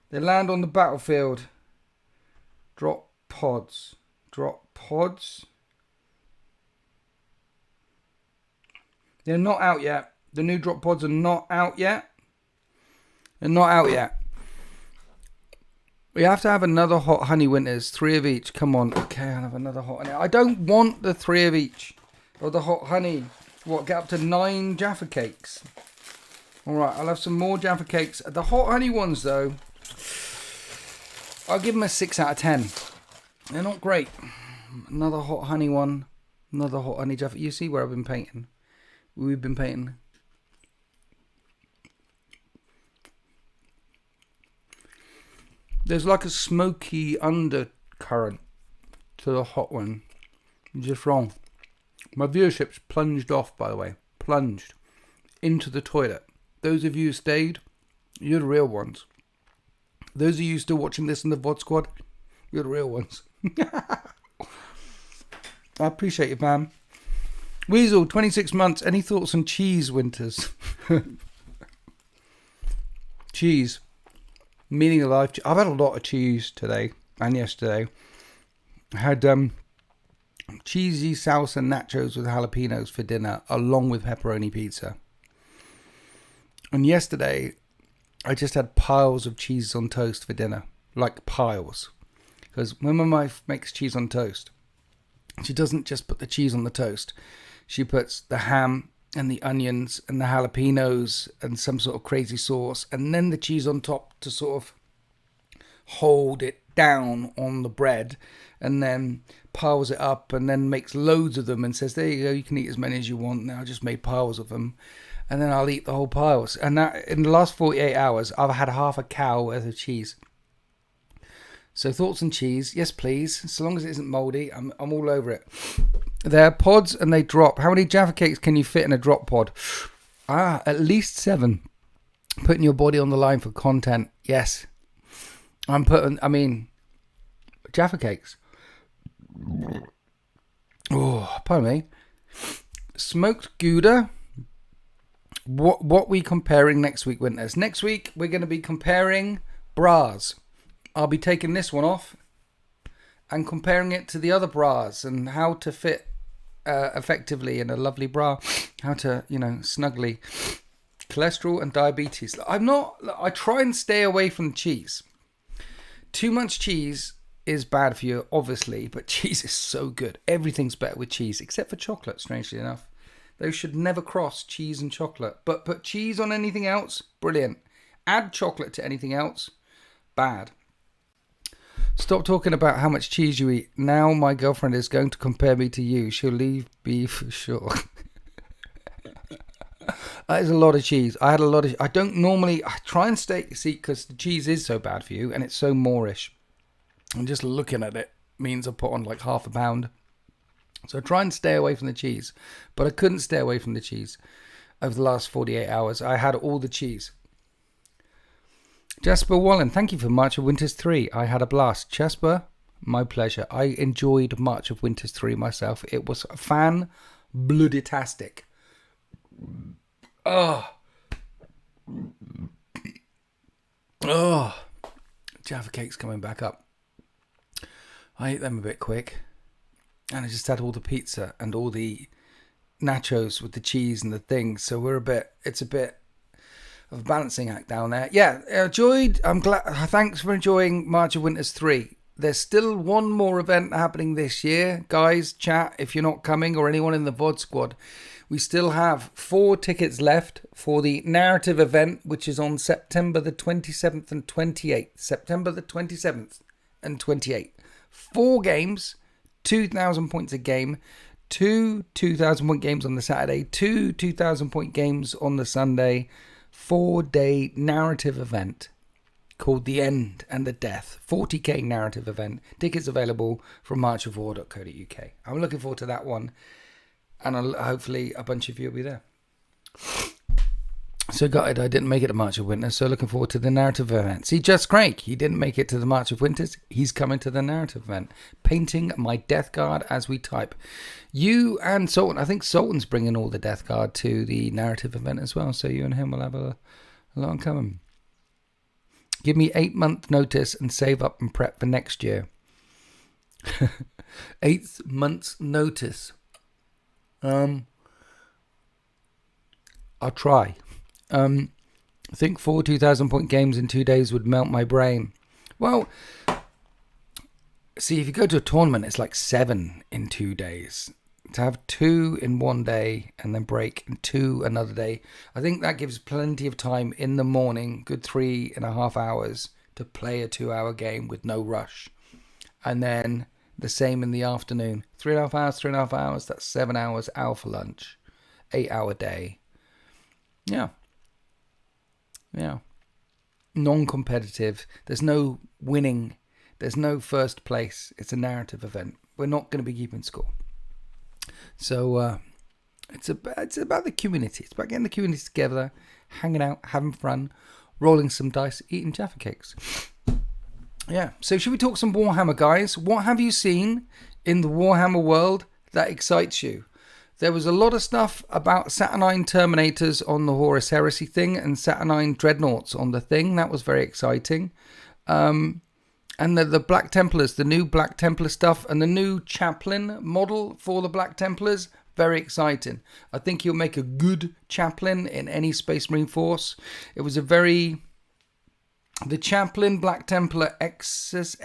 They land on the battlefield. Drop pods. Drop pods. They're not out yet. The new drop pods are not out yet. They're not out yet. We have to have another hot honey winters. 3 of each. Come on. Okay, I'll have another hot honey. I don't want the 3 of each. Or the hot honey. What, get up to 9 Jaffa Cakes. Alright, I'll have some more Jaffa Cakes. The hot honey ones, though, I'll give them a 6 out of 10. They're not great. Another hot honey one. Another hot honey Jaffa. You see where I've been painting? We've been painting. There's like a smoky undercurrent to the hot one. You're just wrong. My viewership's plunged off, by the way. Plunged into the toilet. Those of you who stayed, you're the real ones. Those of you still watching this in the VOD squad, you're the real ones. I appreciate you, fam. Weasel, 26 months. Any thoughts on cheese winters? Cheese. Meaning of life. I've had a lot of cheese today and yesterday. I had cheesy salsa nachos with jalapenos for dinner, along with pepperoni pizza. And yesterday, I just had piles of cheese on toast for dinner. Like piles. Because when my wife makes cheese on toast, she doesn't just put the cheese on the toast. She puts the ham and the onions and the jalapenos and some sort of crazy sauce, and then the cheese on top to sort of hold it down on the bread, and then piles it up and then makes loads of them and says, there you go, you can eat as many as you want. Now I just made piles of them, and then I'll eat the whole piles. And that, in the last 48 hours, I've had half a cow worth of cheese. So thoughts on cheese? Yes, please. So long as it isn't mouldy, I'm all over it. They're pods and they drop. How many Jaffa Cakes can you fit in a drop pod? At least 7. Putting your body on the line for content. Yes. Jaffa Cakes. Oh, pardon me. Smoked Gouda. What we comparing next week, Winters? Next week, we're going to be comparing bras. I'll be taking this one off and comparing it to the other bras and how to fit effectively in a lovely bra. How to, snugly. Cholesterol and diabetes. I try and stay away from cheese. Too much cheese is bad for you, obviously, but cheese is so good. Everything's better with cheese, except for chocolate, strangely enough. Those should never cross, cheese and chocolate. But put cheese on anything else, brilliant. Add chocolate to anything else, bad. Stop talking about how much cheese you eat. Now my girlfriend is going to compare me to you. She'll leave me for sure. That is a lot of cheese. I try and stay, because the cheese is so bad for you and it's so Moorish. And just looking at it means I put on like half a pound. So I try and stay away from the cheese. But I couldn't stay away from the cheese over the last 48 hours. I had all the cheese. Jasper Wallen, thank you for March of Winters 3. I had a blast. Jasper, my pleasure. I enjoyed March of Winters 3 myself. It was fan-bloody-tastic. Oh. Jaffa Cake's coming back up. I ate them a bit quick. And I just had all the pizza and all the nachos with the cheese and the things. So it's a bit of a balancing act down there. Yeah, enjoyed. I'm glad. Thanks for enjoying March of Winters 3. There's still one more event happening this year. Guys, chat, if you're not coming, or anyone in the VOD squad, we still have 4 tickets left for the narrative event, which is on September the 27th and 28th. September the 27th and 28th. 4 games, 2,000 points a game. 2 2,000-point games on the Saturday. 2 2,000-point games on the Sunday. 4-day narrative event called The End and the Death. 40k narrative event. Tickets available from marchofwar.co.uk. I'm looking forward to that one. And hopefully a bunch of you will be there. So gutted I didn't make it to March of Winters. So looking forward to the narrative event. See, Just Craig, he didn't make it to the March of Winters. He's coming to the narrative event. Painting my Death Guard as we type. You and Sultan. I think Sultan's bringing all the Death Guard to the narrative event as well. So you and him will have a lot coming. Give me 8-month notice and save up and prep for next year. 8 months notice. I'll try. I think 4 2,000-point games in 2 days would melt my brain. Well, see, if you go to a tournament, it's like 7 in 2 days. To have 2 in 1 day and then break and 2 another day, I think that gives plenty of time in the morning, good 3.5 hours, to play a 2-hour game with no rush. And then the same in the afternoon. 3.5 hours, that's 7 hours, hour for lunch. 8-hour day. Yeah. non-competitive. There's no winning. There's no first place. It's a narrative event. We're not going to be keeping score. So it's about the community. It's about getting the community together, hanging out, having fun, rolling some dice, eating Jaffa Cakes. Yeah. So should we talk some Warhammer, guys? What have you seen in the Warhammer world that excites you? There was a lot of stuff about Saturnine Terminators on the Horus Heresy thing and Saturnine Dreadnoughts on the thing. That was very exciting. And the Black Templars, the new Black Templar stuff, and the new chaplain model for the Black Templars, very exciting. I think he'll make a good chaplain in any Space Marine force. It was a very... The chaplain Black Templar Excitey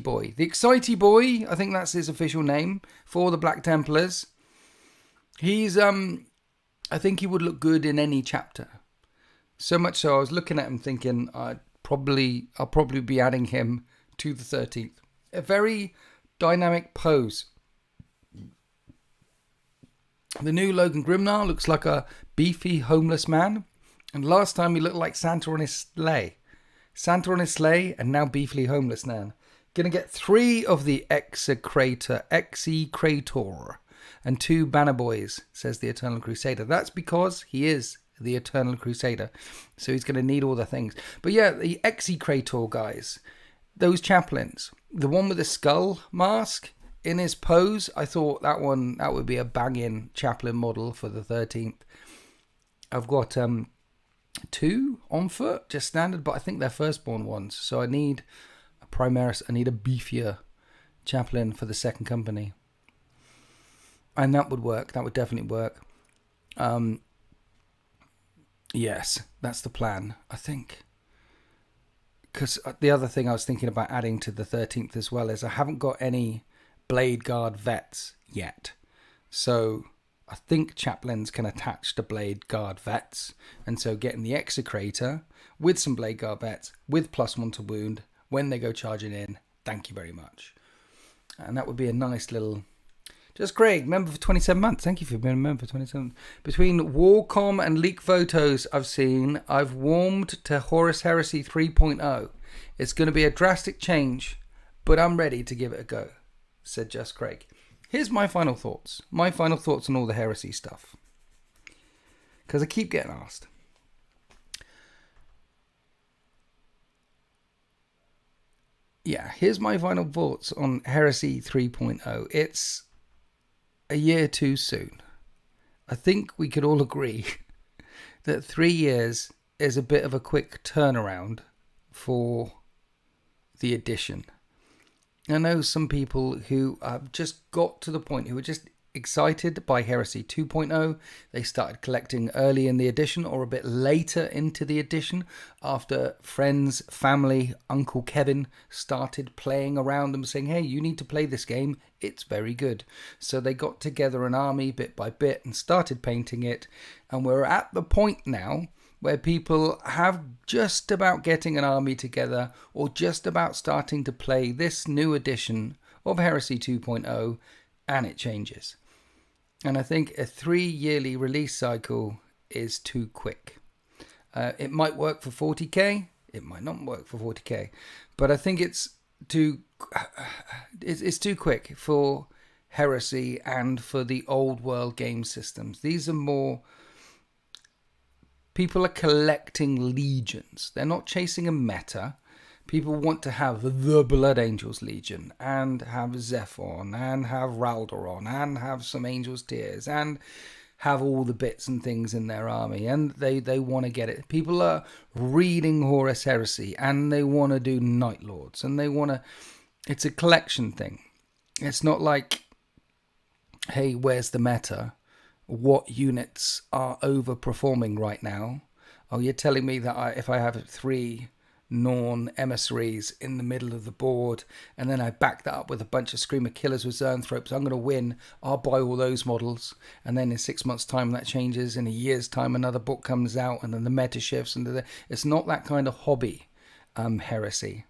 Boy. The Excitey Boy, I think that's his official name for the Black Templars. He's, I think he would look good in any chapter. So much so I was looking at him thinking I'll probably be adding him to the 13th. A very dynamic pose. The new Logan Grimnar looks like a beefy homeless man. And last time he looked like Santa on his sleigh. Santa on his sleigh and now beefly homeless man. Gonna get 3 of the Execrator and 2 Banner Boys, says the Eternal Crusader. That's because he is the Eternal Crusader. So he's gonna need all the things. But yeah, the Execrator guys, those chaplains, the one with the skull mask in his pose, I thought that would be a banging chaplain model for the 13th. I've got 2 on foot, just standard, but I think they're firstborn ones. So I need a Primaris, I need a beefier chaplain for the second company. And that would work. That would definitely work. Yes, that's the plan, I think. Because the other thing I was thinking about adding to the 13th as well is I haven't got any Blade Guard vets yet. So I think chaplains can attach to Blade Guard vets. And so getting the Execrator with some Blade Guard vets with +1 to wound when they go charging in. Thank you very much. And that would be a nice little... Just Craig, member for 27 months. Thank you for being a member for 27 months. Between Warcom and leak photos I've warmed to Horus Heresy 3.0. It's going to be a drastic change, but I'm ready to give it a go, said Just Craig. Here's my final thoughts. My final thoughts on all the heresy stuff. Because I keep getting asked. Yeah, here's my final thoughts on Heresy 3.0. It's a year too soon. I think we could all agree that 3 years is a bit of a quick turnaround for the edition. I know some people who have just got to the point, who are just excited by Heresy 2.0. They started collecting early in the edition or a bit later into the edition after friends, family, Uncle Kevin started playing around them saying, hey, you need to play this game. It's very good. So they got together an army bit by bit and started painting it. And we're at the point now where people have just about getting an army together or just about starting to play this new edition of Heresy 2.0, and it changes. And I think a 3-yearly release cycle is too quick. It might work for 40k, it might not work for 40k, but I think it's too quick for Heresy and for the old world game systems. These are more... People are collecting legions. They're not chasing a meta. People want to have the Blood Angels Legion and have Zephon and have Raldoron and have some Angels Tears and have all the bits and things in their army. And they want to get it. People are reading Horus Heresy and they want to do Night Lords and they want to... It's a collection thing. It's not like, hey, where's the meta? What units are overperforming right now? Oh, you're telling me that if I have 3 Norn emissaries in the middle of the board and then I back that up with a bunch of Screamer Killers with Zernthropes, I'm going to win. I'll buy all those models. And then in 6 months' time that changes. In a year's time another book comes out and then the meta shifts. And it's not that kind of hobby, Heresy.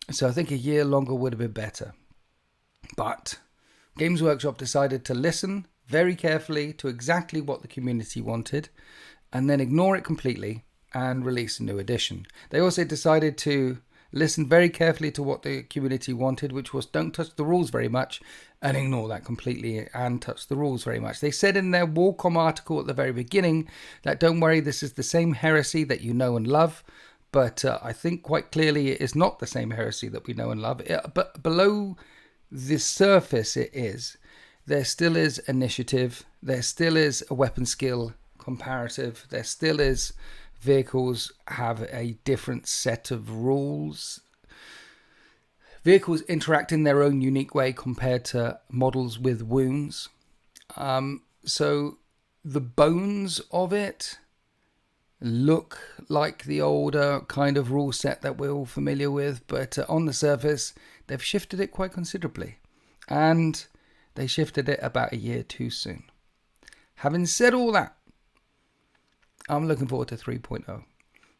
So I think a year longer would have been better. But Games Workshop decided to listen very carefully to exactly what the community wanted, and then ignore it completely and release a new edition. They also decided to listen very carefully to what the community wanted, which was don't touch the rules very much, and ignore that completely and touch the rules very much. They said in their Warcom article at the very beginning that don't worry, this is the same heresy that you know and love, but I think quite clearly it is not the same heresy that we know and love. But below the surface it is. There still is initiative, there still is a weapon skill comparative, there still is vehicles have a different set of rules. Vehicles interact in their own unique way compared to models with wounds. So the bones of it look like the older kind of rule set that we're all familiar with, but on the surface, they've shifted it quite considerably. And they shifted it about a year too soon. Having said all that, I'm looking forward to 3.0.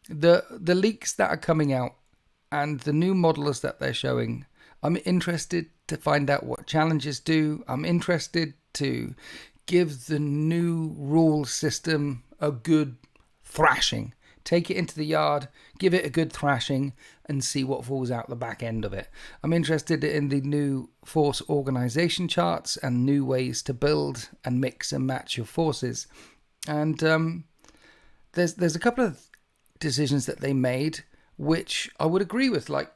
The leaks that are coming out and the new models that they're showing, I'm interested to find out what challenges do. I'm interested to give the new rule system a good thrashing. Take it into the yard, give it a good thrashing, and see what falls out the back end of it. I'm interested in the new force organization charts and new ways to build and mix and match your forces. And there's a couple of decisions that they made which I would agree with, like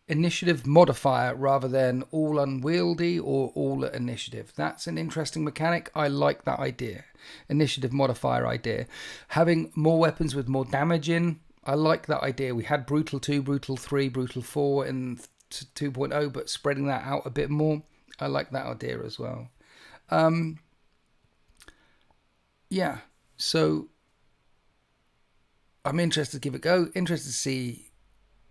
initiative modifier rather than all unwieldy or all initiative. That's an interesting mechanic. I like that idea. Initiative modifier idea. Having more weapons with more damage in, I like that idea. We had Brutal 2, Brutal 3, Brutal 4 in 2.0, but spreading that out a bit more, I like that idea as well. Yeah, so I'm interested to give it a go, interested to see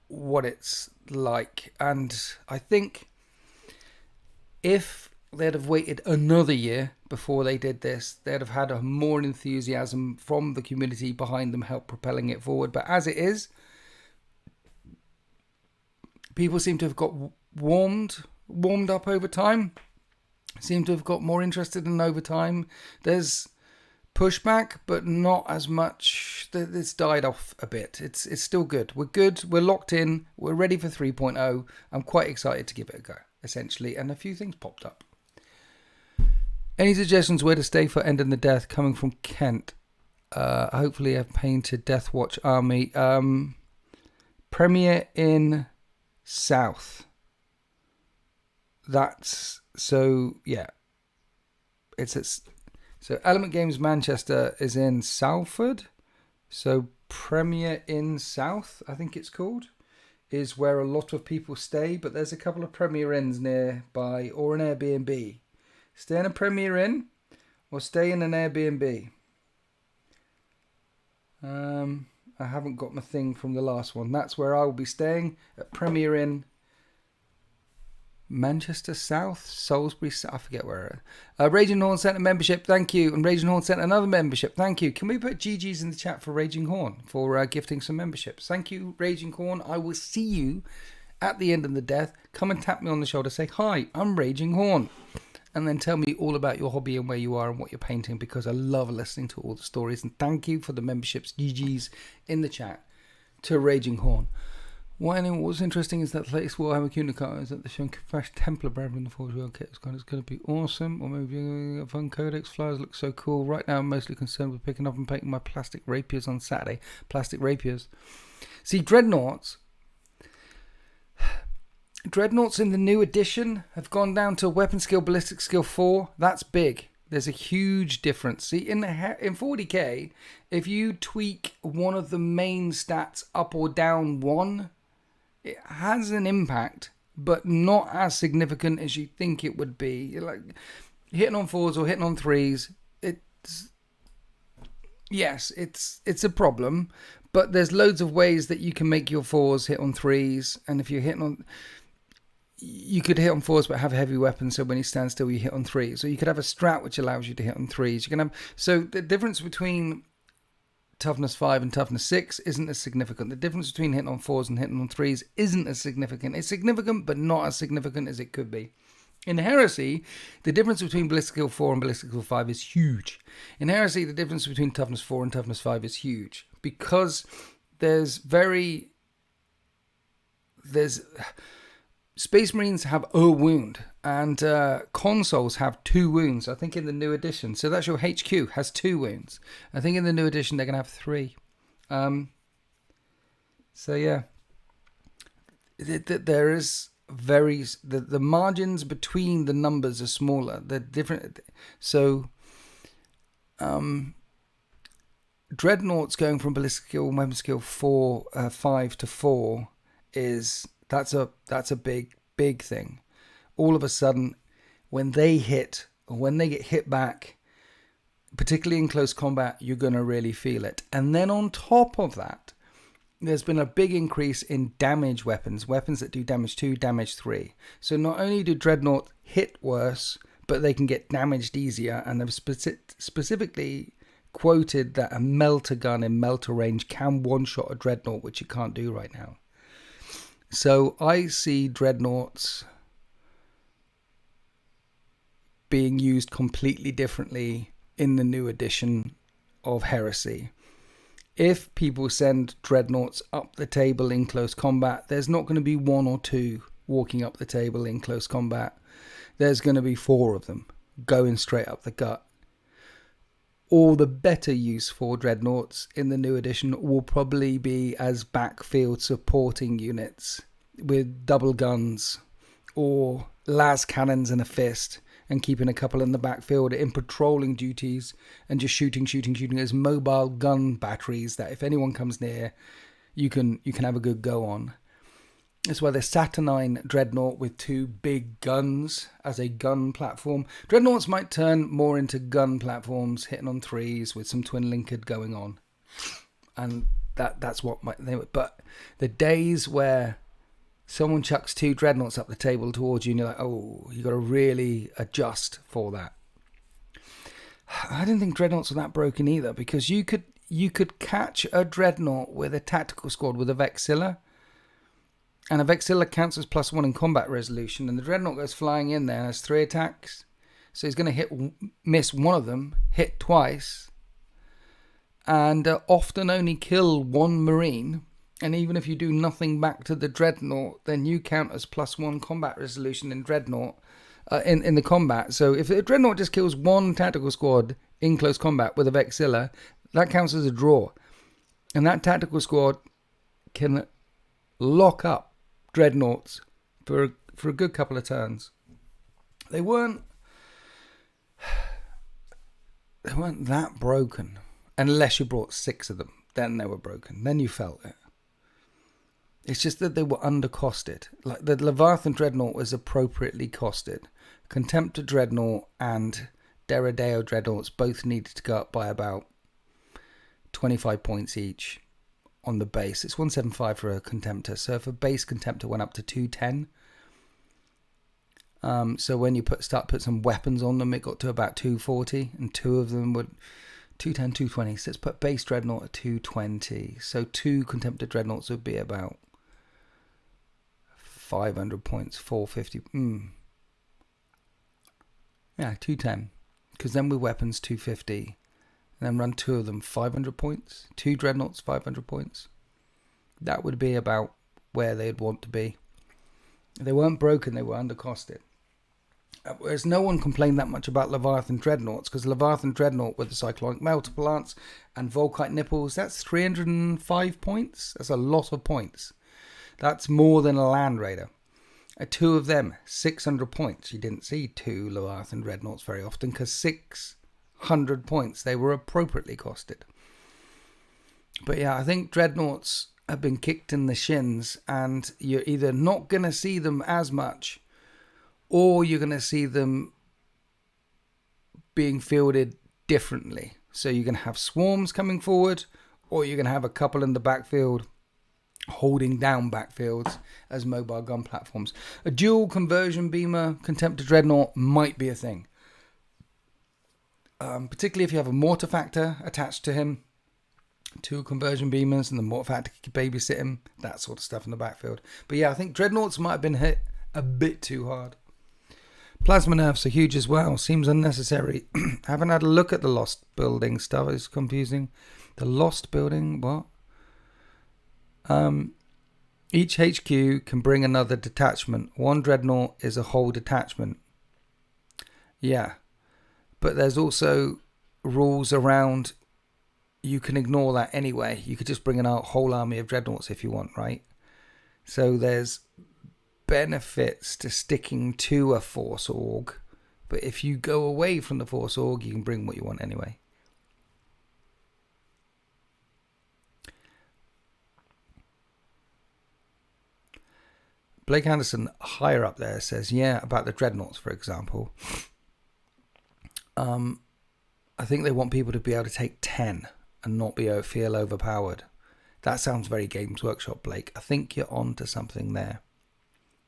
what it's like. And I think if they'd have waited another year before they did this, they'd have had a more enthusiasm from the community behind them, help propelling it forward. But as it is, people seem to have got warmed up over time, seem to have got more interested in over time. There's pushback, but not as much. It's died off a bit. It's still good. We're locked in, we're ready for 3.0. I'm quite excited to give it a go, essentially, and a few things popped up. Any suggestions where to stay for End in the Death? Coming from Kent. Hopefully a painted Death Watch army. Premier in South. That's so, yeah. So Element Games Manchester is in Salford. So Premier in South, I think it's called, is where a lot of people stay. But there's a couple of Premier Inns nearby, or an Airbnb. Stay in a Premier Inn or stay in an Airbnb. I haven't got my thing from the last one. That's where I will be staying, at Premier Inn, Manchester South, Salisbury South, I forget where. Raging Horn sent a membership, thank you. And Raging Horn sent another membership, thank you. Can we put GG's in the chat for Raging Horn for gifting some memberships? Thank you, Raging Horn. I will see you at the End of the Death. Come and tap me on the shoulder, say, hi, I'm Raging Horn. And then tell me all about your hobby and where you are and what you're painting, because I love listening to all the stories. And thank you for the memberships, GG's in the chat to Raging Horn. What's interesting is that the latest Warhammer Unicart is that they're showing fresh Templar Brethren in the Forge World kit. It's going to be awesome. Or maybe a fun codex. Flyers look so cool. Right now I'm mostly concerned with picking up and painting my plastic rapiers on Saturday. Plastic rapiers. See, Dreadnoughts in the new edition have gone down to weapon skill, ballistic skill 4. That's big. There's a huge difference. See, in 40k, if you tweak one of the main stats up or down one, it has an impact, but not as significant as you think it would be. Like hitting on 4s or hitting on 3s, it's a problem, but there's loads of ways that you can make your 4s hit on 3s, and if you're hitting on, you could hit on 4s but have heavy weapons, so when you stand still you hit on 3s. So you could have a strat which allows you to hit on 3s. You can have, so the difference between toughness 5 and toughness 6 isn't as significant. The difference between hitting on 4s and hitting on 3s isn't as significant. It's significant, but not as significant as it could be. In Heresy, the difference between Ballistic Skill 4 and Ballistic Skill 5 is huge. In Heresy, the difference between Toughness 4 and Toughness 5 is huge. Because there's Space Marines have a wound, and consoles have 2 wounds, I think, in the new edition. So that's your HQ, has 2 wounds. I think in the new edition they're going to have 3. So yeah. There is the margins between the numbers are smaller. They're different. So Dreadnoughts going from ballistic skill, weapon skill 5 to 4 that's a big thing. All of a sudden, when they get hit back, particularly in close combat, you're going to really feel it. And then on top of that, there's been a big increase in damage weapons that do damage 2, damage 3. So not only do Dreadnought hit worse, but they can get damaged easier. And they've specifically quoted that a melter gun in melter range can one-shot a Dreadnought, which you can't do right now. So I see Dreadnoughts being used completely differently in the new edition of Heresy. If people send Dreadnoughts up the table in close combat, there's not going to be 1 or 2 walking up the table in close combat. There's going to be 4 of them going straight up the gut. Or the better use for Dreadnoughts in the new edition will probably be as backfield supporting units with double guns or las cannons and a fist, and keeping a couple in the backfield in patrolling duties and just shooting as mobile gun batteries that if anyone comes near, you can have a good go on. That's why the Saturnine Dreadnought with 2 big guns as a gun platform. Dreadnoughts might turn more into gun platforms, hitting on 3s with some twin linkered going on, and that's what they would. But the days where someone chucks 2 Dreadnoughts up the table towards you and you're like, oh, you got to really adjust for that. I didn't think Dreadnoughts were that broken either, because you could catch a Dreadnought with a tactical squad with a Vexilla, and a Vexilla counts as +1 in combat resolution, and the Dreadnought goes flying in there and has 3 attacks, so he's going to miss 1 of them, hit twice, and often only kill 1 Marine. And even if you do nothing back to the Dreadnought, then you count as +1 combat resolution in Dreadnought in the combat. So if a Dreadnought just kills 1 tactical squad in close combat with a Vexilla, that counts as a draw. And that tactical squad can lock up Dreadnoughts for a good couple of turns. They weren't that broken, unless you brought 6 of them. Then they were broken. Then you felt it. It's just that they were undercosted. Like the Leviathan Dreadnought was appropriately costed. Contemptor Dreadnought and Derailing Dreadnoughts both needed to go up by about 25 points each on the base. It's 175 for a Contemptor. So if a base Contemptor went up to 210, so when you put some weapons on them, it got to about 240, and 2 of them would 210, 220. So let's put base Dreadnought at 220. So 2 Contemptor Dreadnoughts would be about 500 points, 450. Yeah, 210. Because then with weapons, 250. And then run 2 of them, 500 points. 2 Dreadnoughts, 500 points. That would be about where they'd want to be. They weren't broken, they were undercosted. Whereas no one complained that much about Leviathan Dreadnoughts, because Leviathan Dreadnought with the Cyclonic Melter Plants and Volkite Nipples, that's 305 points. That's a lot of points. That's more than a Land Raider. 2 of them, 600 points. You didn't see 2 Leviathan Dreadnoughts very often, because 600 points, they were appropriately costed. But yeah, I think Dreadnoughts have been kicked in the shins, and you're either not going to see them as much, or you're going to see them being fielded differently. So you're going to have swarms coming forward, or you're going to have a couple in the backfield holding down backfields as mobile gun platforms. A dual conversion beamer Contemptor Dreadnought might be a thing. Particularly if you have a mortar factor attached to him. 2 conversion beamers and the mortar factor can babysit him. That sort of stuff in the backfield. But yeah, I think Dreadnoughts might have been hit a bit too hard. Plasma nerfs are huge as well. Seems unnecessary. Haven't had a look at the Lost Building stuff. It's confusing. The Lost Building, what? Each HQ can bring another detachment. One Dreadnought is a whole detachment. Yeah. But there's also rules around, you can ignore that anyway. You could just bring a whole army of Dreadnoughts if you want, right? So there's benefits to sticking to a Force Org. But if you go away from the Force Org, you can bring what you want anyway. Blake Anderson, higher up there, says, yeah, about the Dreadnoughts, for example. I think they want people to be able to take 10 and not feel overpowered. That sounds very Games Workshop, Blake. I think you're on to something there.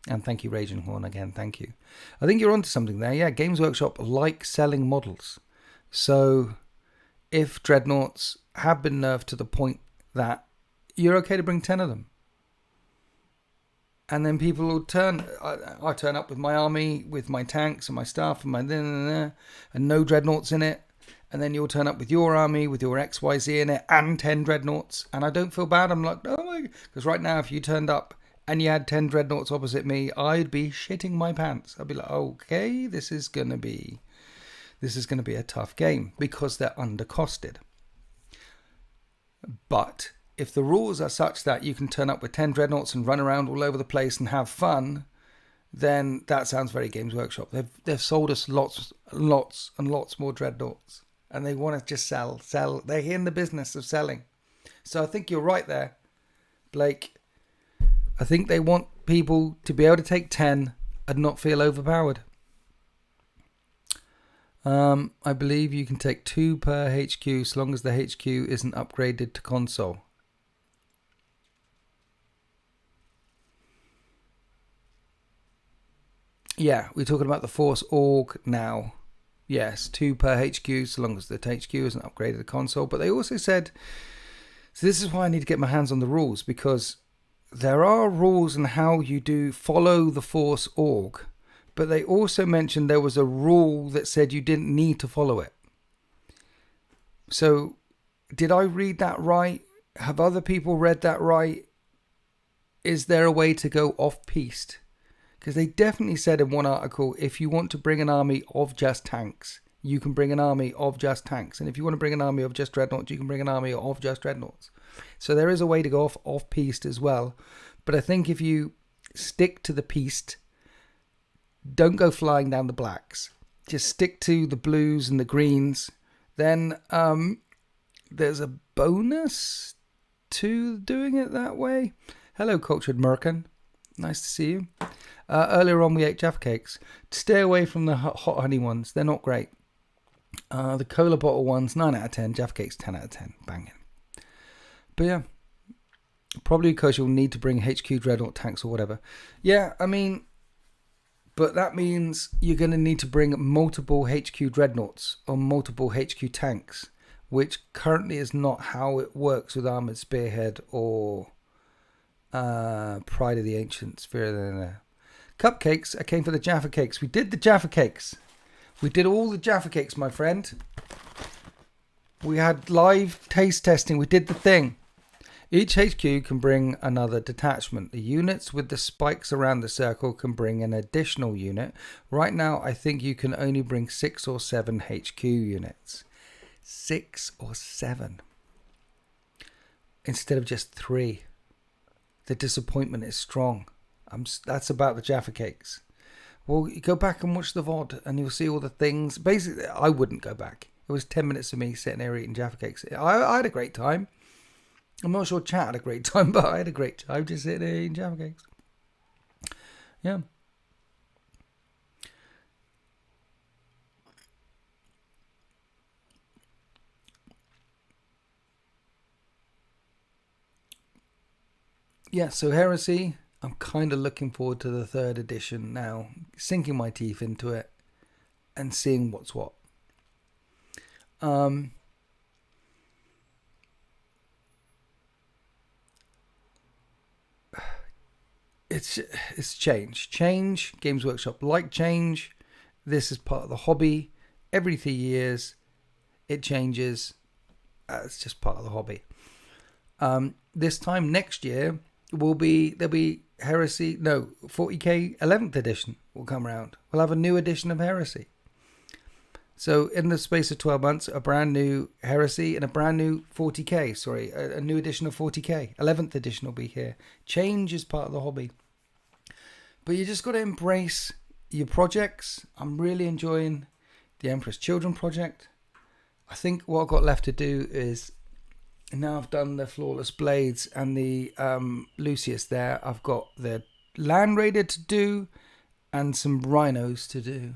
And thank you, Raging Horn, again. Thank you. I think you're on to something there. Yeah, Games Workshop like selling models. So if Dreadnoughts have been nerfed to the point that you're okay to bring 10 of them, and then people will I turn up with my army, with my tanks and my stuff and my and no Dreadnoughts in it. And then you'll turn up with your army, with your XYZ in it, and 10 Dreadnoughts. And I don't feel bad. I'm like, oh my God. Because right now, if you turned up and you had 10 Dreadnoughts opposite me, I'd be shitting my pants. I'd be like, okay, this is going to be a tough game because they're undercosted. But if the rules are such that you can turn up with 10 Dreadnoughts and run around all over the place and have fun, then that sounds very Games Workshop. They've sold us lots and lots more Dreadnoughts. And they want to just sell. They're in the business of selling. So I think you're right there, Blake. I think they want people to be able to take 10 and not feel overpowered. I believe you can take 2 per HQ as long as the HQ isn't upgraded to console. Yeah, we're talking about the Force Org now. Yes, 2 per HQ, so long as the HQ isn't upgraded to console. But they also said, so this is why I need to get my hands on the rules, because there are rules on how you do follow the Force Org. But they also mentioned there was a rule that said you didn't need to follow it. So, did I read that right? Have other people read that right? Is there a way to go off-piste? Because they definitely said in one article, if you want to bring an army of just tanks, you can bring an army of just tanks. And if you want to bring an army of just Dreadnoughts, you can bring an army of just Dreadnoughts. So there is a way to go off-piste as well. But I think if you stick to the piste, don't go flying down the blacks. Just stick to the blues and the greens. Then there's a bonus to doing it that way. Hello, Cultured Merkin. Nice to see you. Earlier on, we ate Jaffa Cakes. Stay away from the hot honey ones. They're not great. The cola bottle ones, 9 out of 10. Jaffa Cakes, 10 out of 10. Banging. But yeah, probably because you'll need to bring HQ Dreadnought tanks or whatever. Yeah, I mean, but that means you're going to need to bring multiple HQ Dreadnoughts or multiple HQ tanks, which currently is not how it works with Armored Spearhead or Pride of the Ancients. Cupcakes. I came for the Jaffa Cakes. We did the Jaffa Cakes. We did all the Jaffa Cakes, my friend. We had live taste testing. We did the thing. Each HQ can bring another detachment. The units with the spikes around the circle can bring an additional unit. Right now, I think you can only bring 6 or 7 HQ units. 6 or 7. Instead of just 3. The disappointment is strong. That's about the Jaffa Cakes. Well, you go back and watch the VOD and you'll see all the things. Basically, I wouldn't go back. It was 10 minutes of me sitting there eating Jaffa Cakes. I had a great time. I'm not sure chat had a great time, but I had a great time just sitting there eating Jaffa Cakes. Yeah. Yeah, so Heresy, I'm kind of looking forward to the 3rd edition now, sinking my teeth into it and seeing what's what. It's change. Change, Games Workshop like change. This is part of the hobby. Every 3 years, it changes. It's just part of the hobby. This time next year there'll be Heresy. No, 40k 11th edition will come around. We'll have a new edition of Heresy. So in the space of 12 months, a brand new Heresy and a brand new 40k. Sorry, a new edition of 40k. 11th edition will be here. Change is part of the hobby. But you just got to embrace your projects. I'm really enjoying the Emperor's Children project. I think what I've got left to do is, now I've done the Flawless Blades and the Lucius there, I've got the Land Raider to do and some Rhinos to do.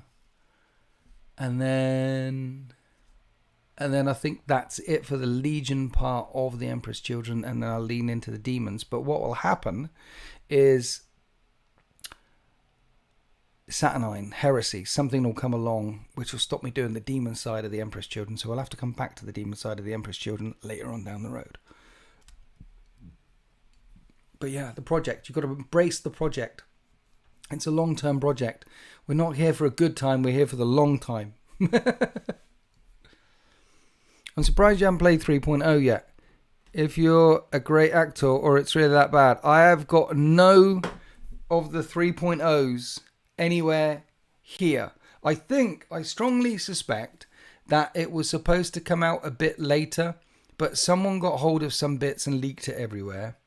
And then I think that's it for the Legion part of the Emperor's Children, and then I'll lean into the Demons. But what will happen is Saturnine, Heresy, something will come along which will stop me doing the Demon side of the Emperor's Children, so I'll have to come back to the Demon side of the Emperor's Children later on down the road. But yeah, the project, you've got to embrace the project. It's a long-term project. We're not here for a good time, we're here for the long time. I'm surprised you haven't played 3.0 yet. If you're a great actor or it's really that bad, I have got no of the 3.0s anywhere here. I strongly suspect that it was supposed to come out a bit later, but someone got hold of some bits and leaked it everywhere.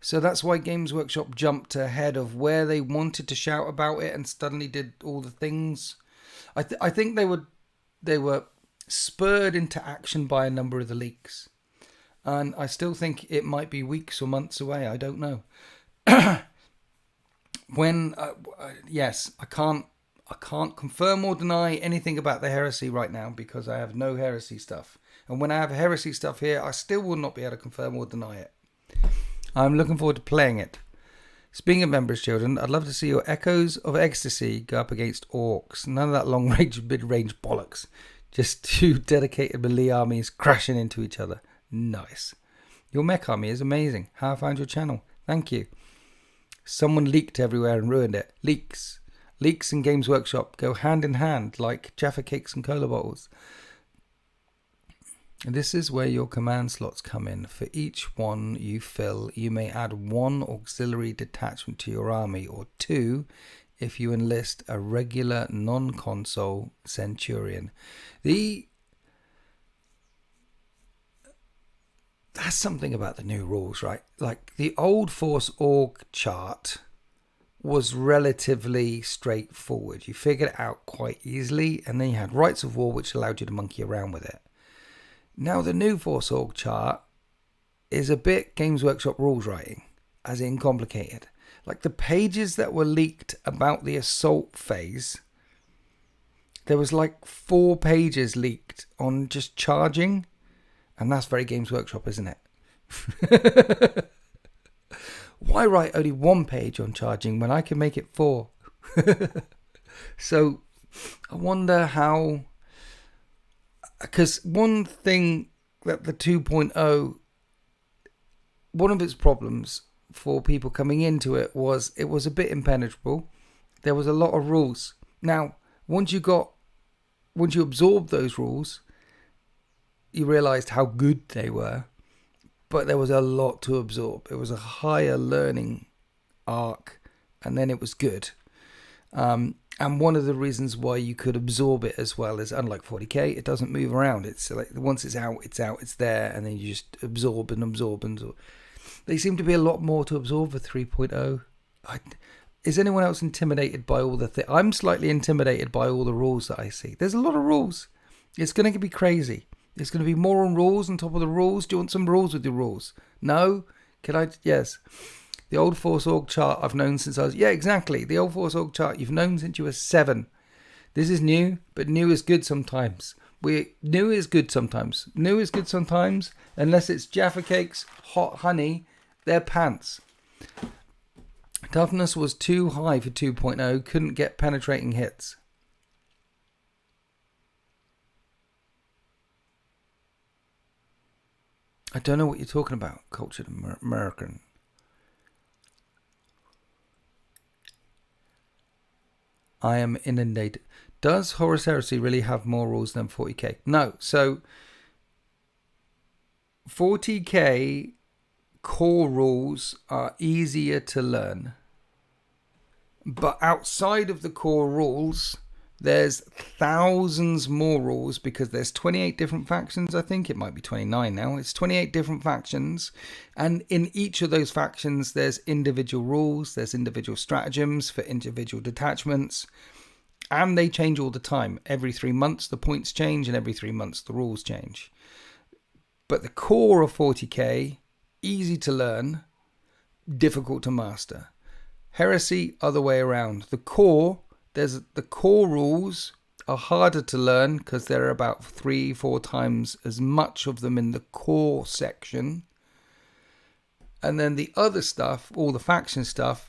So that's why Games Workshop jumped ahead of where they wanted to shout about it and suddenly did all the things. I think they were spurred into action by a number of the leaks. And I still think it might be weeks or months away. I don't know. Yes, I can't confirm or deny anything about the Heresy right now because I have no Heresy stuff. And when I have Heresy stuff here, I still will not be able to confirm or deny it. I'm looking forward to playing it. Speaking of Emperor's Children, I'd love to see your Echoes of Ecstasy go up against Orcs. None of that long-range, mid-range bollocks. Just two dedicated melee armies crashing into each other. Nice. Your mech army is amazing. How I found your channel. Thank you. Someone leaked everywhere and ruined it. Leaks and Games Workshop go hand in hand like Jaffa Cakes and cola bottles. This is where your command slots come in. For each one you fill, you may add one auxiliary detachment to your army, or two if you enlist a regular non-console centurion. That's something about the new rules, right? Like the old Force Org chart was relatively straightforward. You figured it out quite easily, and then you had Rights of War, which allowed you to monkey around with it. Now the new Force Org chart is a bit Games Workshop rules writing, as in complicated. Like the pages that were leaked about the assault phase, there was like 4 pages leaked on just charging, and that's very Games Workshop, isn't it? Why write only 1 page on charging when I can make it 4? So I wonder how... Because one thing that the 2.0, one of its problems for people coming into it was a bit impenetrable. There was a lot of rules. Now, once you absorbed those rules, you realized how good they were, but there was a lot to absorb. It was a higher learning arc, and then it was good. And one of the reasons why you could absorb it as well is, unlike 40k, it doesn't move around. It's like once it's out, it's there, and then you just absorb. They seem to be a lot more to absorb for 3.0. Is anyone else intimidated by all the things? I'm slightly intimidated by all the rules that I see. There's a lot of rules. It's going to be crazy. There's going to be more rules on top of the rules. Do you want some rules with your rules? No? Can I? Yes. The old Force Org chart I've known since I was... Yeah, exactly. The old Force Org chart you've known since you were 7. This is new, but new is good sometimes. New is good sometimes. New is good sometimes, unless it's Jaffa Cakes, hot honey, they're pants. Toughness was too high for 2.0, couldn't get penetrating hits. I don't know what you're talking about, cultured American. I am inundated. Does Horus Heresy really have more rules than 40k? No. So 40k core rules are easier to learn. But outside of the core rules, there's thousands more rules because there's 28 different factions. I think it might be 29 now. It's 28 different factions. And in each of those factions, there's individual rules. There's individual stratagems for individual detachments. And they change all the time. Every 3 months, the points change. And every 3 months, the rules change. But the core of 40k, easy to learn, difficult to master. Heresy, other way around. The core rules are harder to learn because there are about 3-4 times as much of them in the core section. And then the other stuff, all the faction stuff,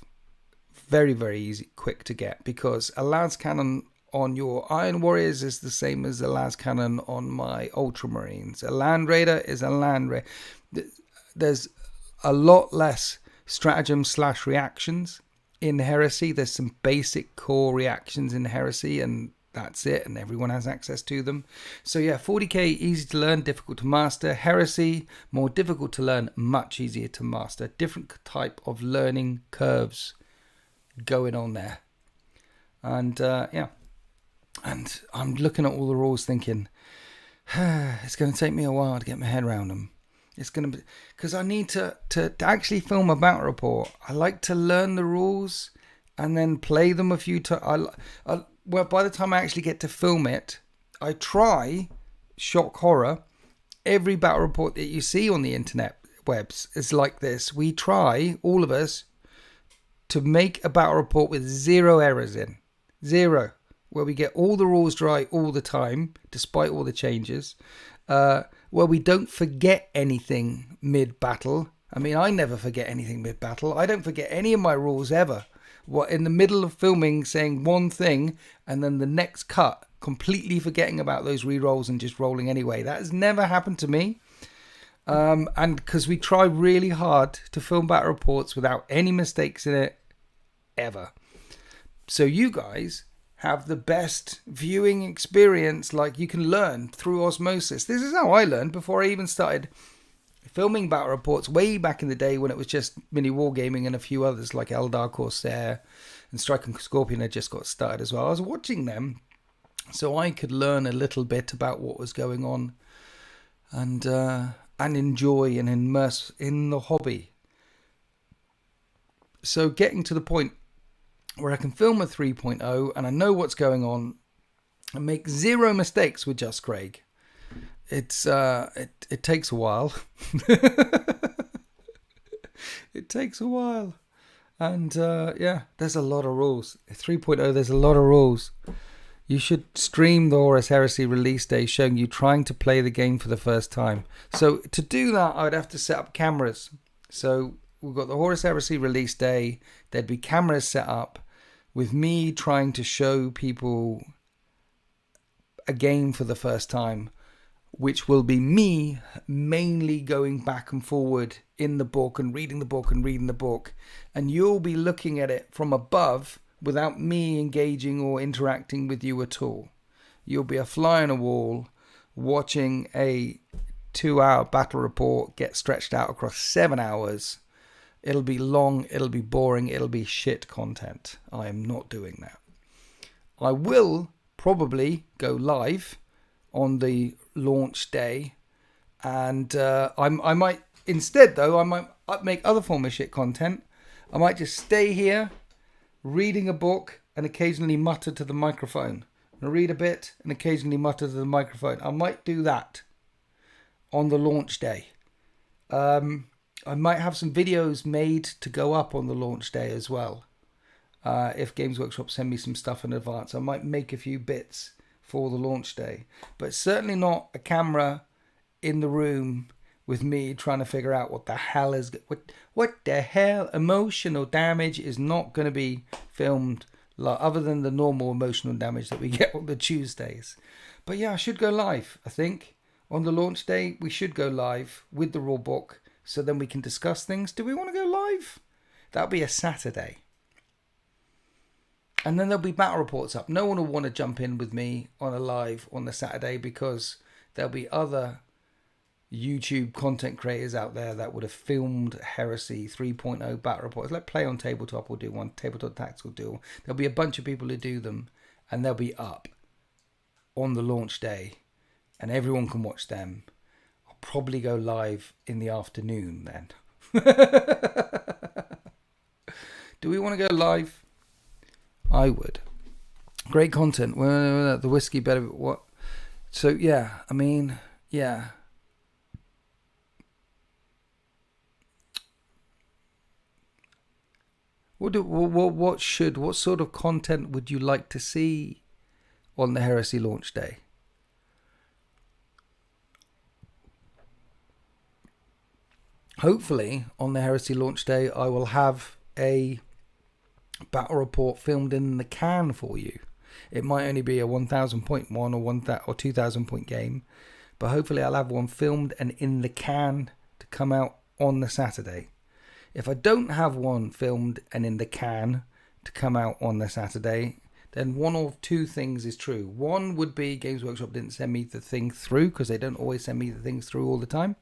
very, very easy, quick to get, because a las cannon on your Iron Warriors is the same as a las cannon on my Ultramarines. A Land Raider is a Land Raider. There's a lot less stratagem/reactions in Heresy. There's some basic core reactions in Heresy, and that's it, and everyone has access to them. So yeah, 40k, easy to learn, difficult to master. Heresy, more difficult to learn, much easier to master. Different type of learning curves going on there. And yeah, and I'm looking at all the rules thinking, it's going to take me a while to get my head around them. It's going to be, because I need to actually film a battle report. I like to learn the rules and then play them a few times. Well, by the time I actually get to film it, I try, shock horror, every battle report that you see on the internet webs is like this. We try, all of us, to make a battle report with 0 errors in. 0. Where we get all the rules right all the time, despite all the changes. Where we don't forget anything mid-battle. I mean, I never forget anything mid-battle. I don't forget any of my rules ever. What, in the middle of filming, saying one thing, and then the next cut, completely forgetting about those re-rolls and just rolling anyway. That has never happened to me. And because we try really hard to film battle reports without any mistakes in it, ever. So you guys have the best viewing experience. Like, you can learn through osmosis. This is how I learned before I even started filming battle reports way back in the day when it was just mini wargaming and a few others like Eldar, Corsair, and Strike and Scorpion had just got started as well. I was watching them so I could learn a little bit about what was going on and enjoy and immerse in the hobby. So getting to the point where I can film a 3.0 and I know what's going on and make 0 mistakes with Just Craig. It's it takes a while. It takes a while. And yeah, there's a lot of rules. 3.0, there's a lot of rules. You should stream the Horus Heresy release day showing you trying to play the game for the first time. So to do that, I would have to set up cameras. So we've got the Horus Heresy release day. There'd be cameras set up with me trying to show people a game for the first time, which will be me mainly going back and forward in the book and reading the book and reading the book. And you'll be looking at it from above without me engaging or interacting with you at all. You'll be a fly on a wall watching a 2-hour battle report get stretched out across 7 hours. It'll be long, it'll be boring, it'll be shit content. I am not doing that. I will probably go live on the launch day, and I might instead, though, I might make other form of shit content. I might just stay here reading a book and occasionally mutter to the microphone, and read a bit and occasionally mutter to the microphone. I might do that on the launch day. I might have some videos made to go up on the launch day as well. If Games Workshop send me some stuff in advance, I might make a few bits for the launch day. But certainly not a camera in the room with me trying to figure out what the hell is... What the hell? Emotional damage is not going to be filmed other than the normal emotional damage that we get on the Tuesdays. But yeah, I should go live, I think. On the launch day, we should go live with the rule book, so then we can discuss things. Do we want to go live? That'll be a Saturday. And then there'll be battle reports up. No one will want to jump in with me on a live on the Saturday because there'll be other YouTube content creators out there that would have filmed Heresy 3.0 battle reports. Like Play on Tabletop will do one, Tabletop Tactics will do one. There'll be a bunch of people who do them, and they'll be up on the launch day, and everyone can watch them. I'll probably go live in the afternoon then. Do we want to go live? I would. Great content. Well, the whiskey better. What? So yeah, I mean, yeah. What sort of content would you like to see on the Heresy launch day? Hopefully, on the Heresy launch day, I will have a battle report filmed in the can for you. It might only be a 1,000 point one or 2,000 point game, but hopefully I'll have one filmed and in the can to come out on the Saturday. If I don't have one filmed and in the can to come out on the Saturday, then one or two things is true. One would be Games Workshop didn't send me the thing through, because they don't always send me the things through all the time.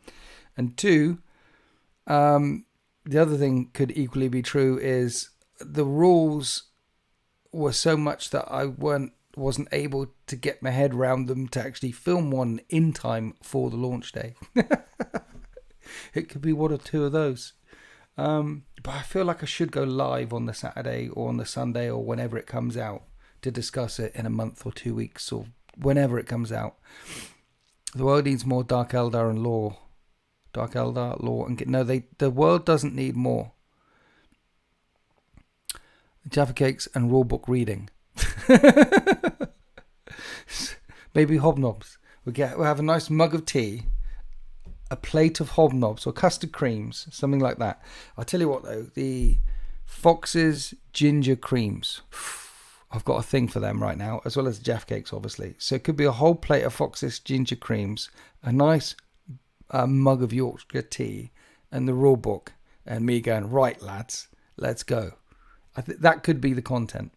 And two, the other thing could equally be true is the rules were so much that I wasn't able to get my head around them to actually film one in time for the launch day. It could be one or two of those. But I feel like I should go live on the Saturday or on the Sunday or whenever it comes out to discuss it in a month or 2 weeks or whenever it comes out. The world needs more Dark Eldar and lore. Dark Eldar, lore, and the world doesn't need more Jaffa Cakes and rulebook reading. Maybe hobnobs. We'll have a nice mug of tea, a plate of hobnobs or custard creams, something like that. I'll tell you what though, the Fox's ginger creams, I've got a thing for them right now, as well as Jaffa Cakes obviously. So it could be a whole plate of Fox's ginger creams, a nice mug of Yorkshire tea, and the rule book, and me going, right lads, let's go. I think that could be the content.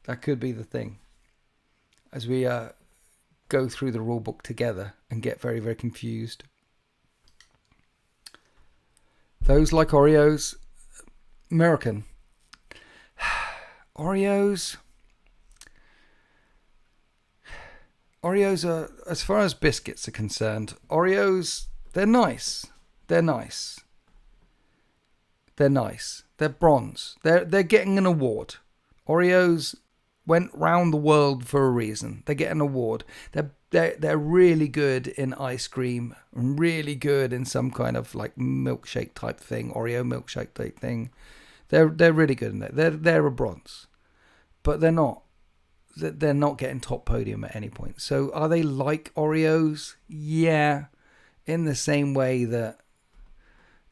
That could be the thing. As we go through the rule book together and get very, very confused. Those like Oreos, American. Oreos are, as far as biscuits are concerned, Oreos, they're nice. They're nice. They're nice. They're bronze. They're getting an award. Oreos went round the world for a reason. They get an award. They're really good in ice cream and really good in some kind of like milkshake type thing, Oreo milkshake type thing. They're really good in that. They're a bronze, but they're not getting top podium at any point. So are they like Oreos? Yeah, in the same way that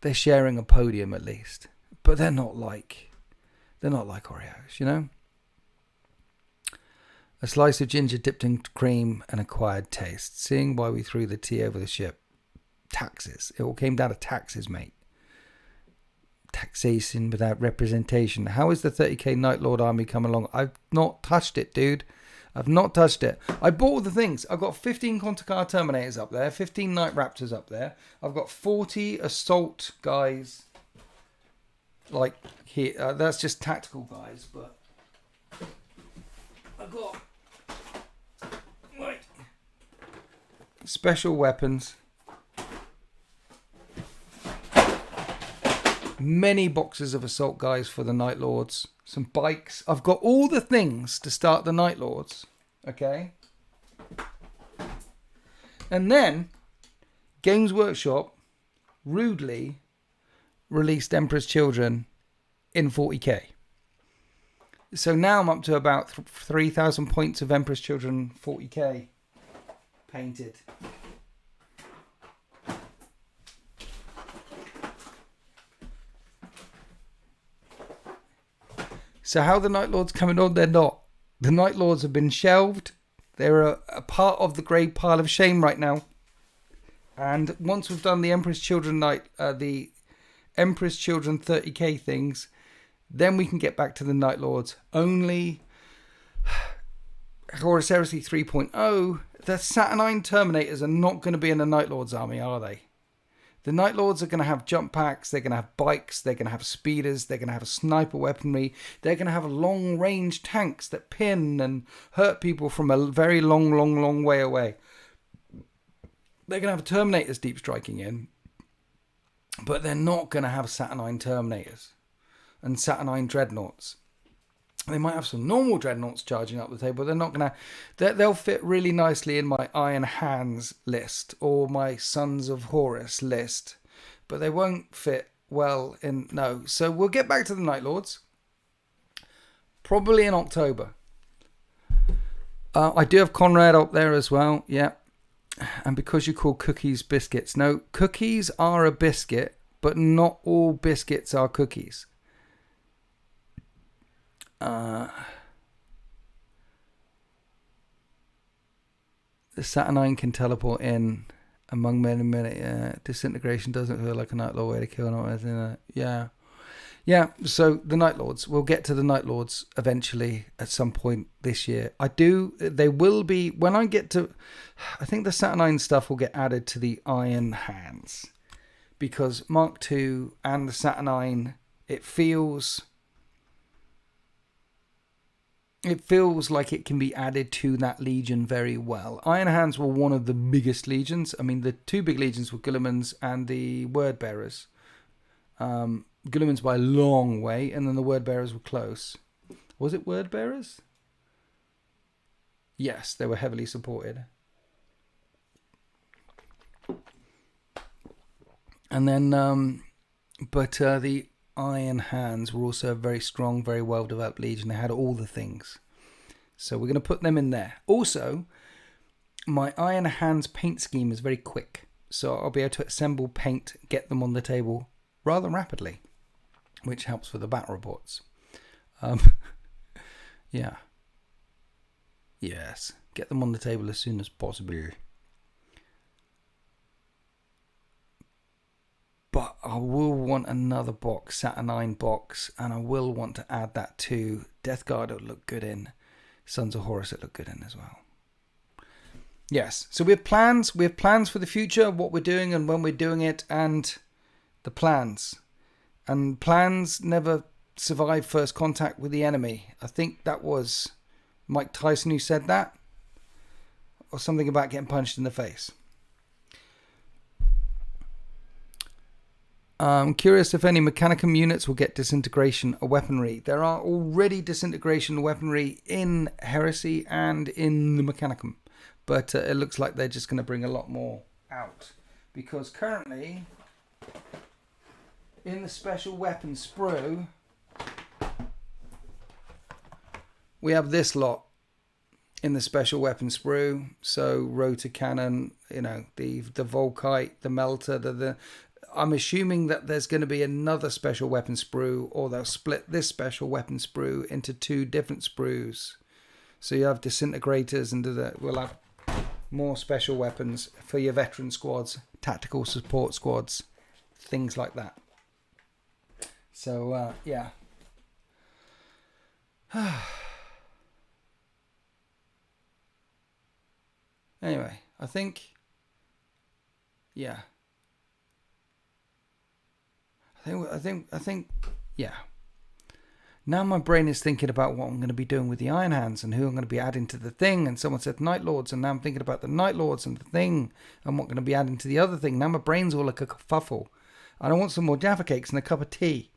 they're sharing a podium at least, but they're not like Oreos, you know. A slice of ginger dipped in cream, an acquired taste. Seeing why we threw the tea over the ship. Taxes. It all came down to taxes, mate. Taxation without representation. How is the 30k Night Lord army coming along? I've not touched it, dude. I've not touched it. I bought all the things. I've got 15 Contakar Terminators up there, 15 Night Raptors up there. I've got 40 Assault guys. Like here, that's just tactical guys, but I've got special weapons, many boxes of assault guys for the Night Lords, some bikes. I've got all the things to start the Night Lords, okay? And then Games Workshop rudely released Emperor's Children in 40k. So now I'm up to about 3,000 points of Emperor's Children 40k painted. So how the Night Lords coming on? They're not. The Night Lords have been shelved. They're a part of the grey pile of shame right now. And once we've done the Emperor's Children the Emperor's Children 30k things, Then we can get back to the Night Lords. Only Horus Heresy 3.0, the Saturnine Terminators are not going to be in the Night Lords army, are they? The Night Lords are going to have jump packs, they're going to have bikes, they're going to have speeders, they're going to have sniper weaponry, they're going to have long range tanks that pin and hurt people from a very long way away. They're going to have Terminators deep striking in, but they're not going to have Saturnine Terminators and Saturnine Dreadnoughts. They might have some normal Dreadnoughts charging up the table. They're not going to... They'll fit really nicely in my Iron Hands list or my Sons of Horus list. But they won't fit well in... No. So we'll get back to the Night Lords. Probably in October. I do have Conrad up there as well. Yeah. And because you call cookies biscuits. No, cookies are a biscuit, but not all biscuits are cookies. The Saturnine can teleport in among men in a minute. Disintegration doesn't feel like a Night Lord way to kill an Yeah. So the Night Lords. We'll get to the Night Lords eventually at some point this year. They will be when I get to. I think the Saturnine stuff will get added to the Iron Hands because Mark II and the Saturnine. It feels like it can be added to that legion very well. Iron Hands were one of the biggest legions. I mean, the two big legions were Guilliman's and the Word Bearers. Guilliman's by a long way, and then the Word Bearers were close. Was it Word Bearers? Yes, they were heavily supported. And then, the Iron Hands were also a very strong, very well-developed legion. They had all the things. So we're going to put them in there. Also, my Iron Hands paint scheme is very quick. So I'll be able to assemble paint, get them on the table rather rapidly, which helps with the battle reports. Yeah. Yes. Get them on the table as soon as possible. But I will want another box, Saturnine box, and I will want to add that to Death Guard. It'll look good in Sons of Horus. It'll look good in as well. Yes, so we have plans. We have plans for the future, what we're doing and when we're doing it, and the plans. And plans never survive first contact with the enemy. I think that was Mike Tyson who said that, or something about getting punched in the face. I'm curious if any Mechanicum units will get disintegration weaponry. There are already disintegration weaponry in Heresy and in the Mechanicum. But it looks like they're just going to bring a lot more out. Because currently, in the special weapon sprue, we have this lot in the special weapon sprue. So, rotor cannon, the Volkite, the melter, I'm assuming that there's going to be another special weapon sprue, or they'll split this special weapon sprue into two different sprues. So you have disintegrators, and we'll have more special weapons for your veteran squads, tactical support squads, things like that. So, yeah. Anyway, I think, yeah. I think, yeah. Now my brain is thinking about what I'm going to be doing with the Iron Hands and who I'm going to be adding to the thing. And someone said Night Lords, and now I'm thinking about the Night Lords and the thing and what I'm going to be adding to the other thing. Now my brain's all like a kerfuffle. And I want some more Jaffa Cakes and a cup of tea.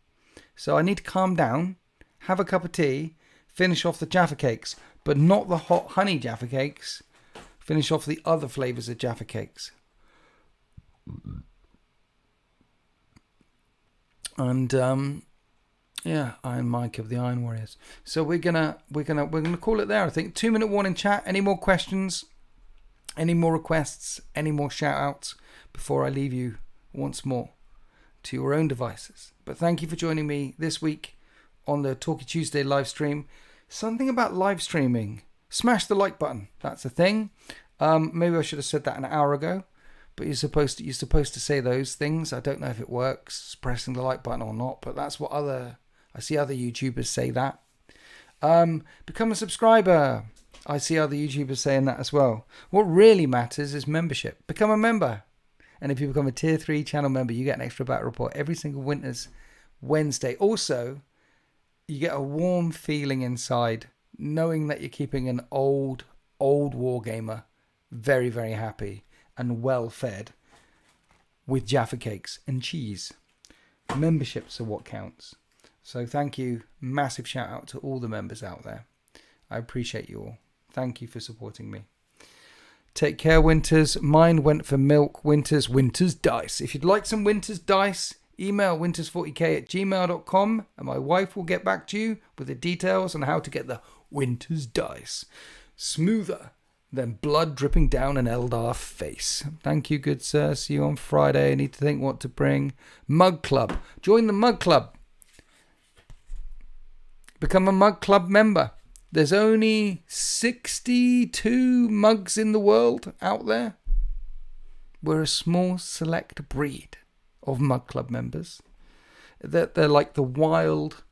So I need to calm down, have a cup of tea, finish off the Jaffa Cakes, but not the hot honey Jaffa Cakes. Finish off the other flavours of Jaffa Cakes. And yeah, Iron Mike of the Iron Warriors. So we're gonna call it there. I think 2-minute warning chat. Any more questions? Any more requests? Any more shout outs before I leave you once more to your own devices? But thank you for joining me this week on the Talkie Tuesday live stream. Something about live streaming. Smash the like button. That's a thing. Maybe I should have said that an hour ago. But you're supposed to say those things. I don't know if it works, pressing the like button or not. But that's what other I see other YouTubers say that. Become a subscriber. I see other YouTubers saying that as well. What really matters is membership. Become a member. And if you become a tier 3 channel member, you get an extra battle report every single winter's Wednesday. Also, you get a warm feeling inside knowing that you're keeping an old wargamer very, very happy and well fed with Jaffa cakes and cheese. Memberships are what counts. So thank you. Massive shout out to all the members out there. I appreciate you all. Thank you for supporting me. Take care, Winters. Mine went for milk. Winters dice. If you'd like some Winters dice, email winters40k@gmail.com and my wife will get back to you with the details on how to get the Winters dice smoother than blood dripping down an Eldar face. Thank you, good sir. See you on Friday. I need to think what to bring. Mug Club. Join the Mug Club. Become a Mug Club member. There's only 62 mugs in the world out there. We're a small select breed of Mug Club members. They're like the wild,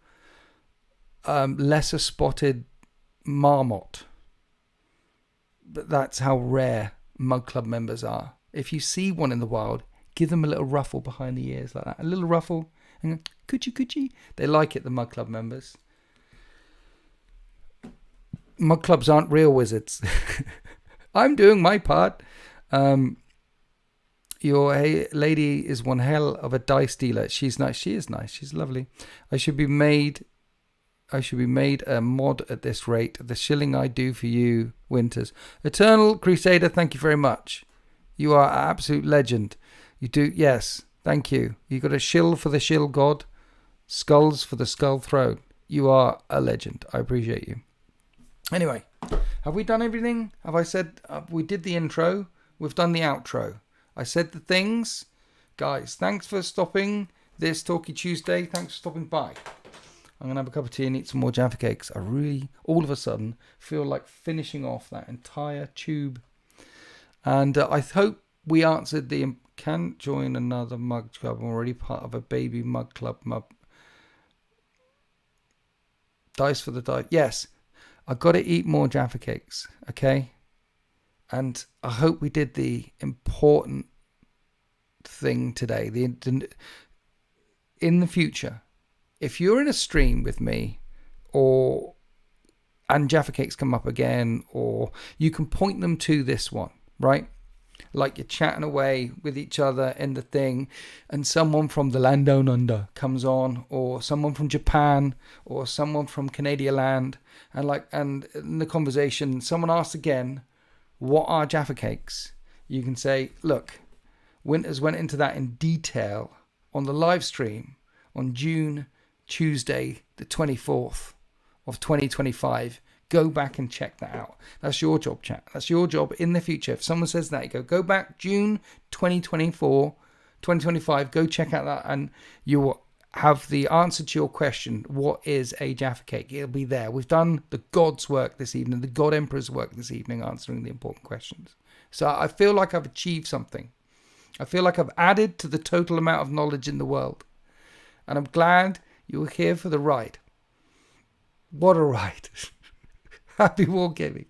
lesser spotted marmot. But that's how rare Mug Club members are. If you see one in the wild, give them a little ruffle behind the ears like that. A little ruffle. And coochie. They like it, the Mug Club members. Mug Clubs aren't real wizards. I'm doing my part. Your lady is one hell of a dice dealer. She's nice. She is nice. She's lovely. I should be made a mod at this rate. The shilling I do for you, Winters. Eternal Crusader, thank you very much. You are an absolute legend. You do, yes, thank you. You got a shill for the shill god, skulls for the skull throne. You are a legend. I appreciate you. Anyway, have we done everything? Have I said, we did the intro, we've done the outro. I said the things. Guys, thanks for stopping this Talky Tuesday. Thanks for stopping by. I'm going to have a cup of tea and eat some more Jaffa cakes. I really, all of a sudden, feel like finishing off that entire tube. And I hope we answered the, can't join another mug club. I'm already part of a baby mug club. Dice for the dice. Yes. I've got to eat more Jaffa cakes, okay? And I hope we did the important thing today. In the future, if you're in a stream with me, and Jaffa cakes come up again, or you can point them to this one, right? Like you're chatting away with each other in the thing, and someone from the land down under comes on, or someone from Japan, or someone from Canadian land, and in the conversation, someone asks again, what are Jaffa cakes? You can say, look, Winters went into that in detail on the live stream on Tuesday, the 24th of 2025. Go back and check that out. That's your job, chat. That's your job in the future. If someone says that, you go back June 2025, go check out that, and you will have the answer to your question, what is a Jaffa cake? It'll be there. We've done the God's work this evening, the God Emperor's work this evening, answering the important questions. So I feel like I've achieved something. I feel like I've added to the total amount of knowledge in the world. And I'm glad you were here for the ride. What a ride. Happy wargaming.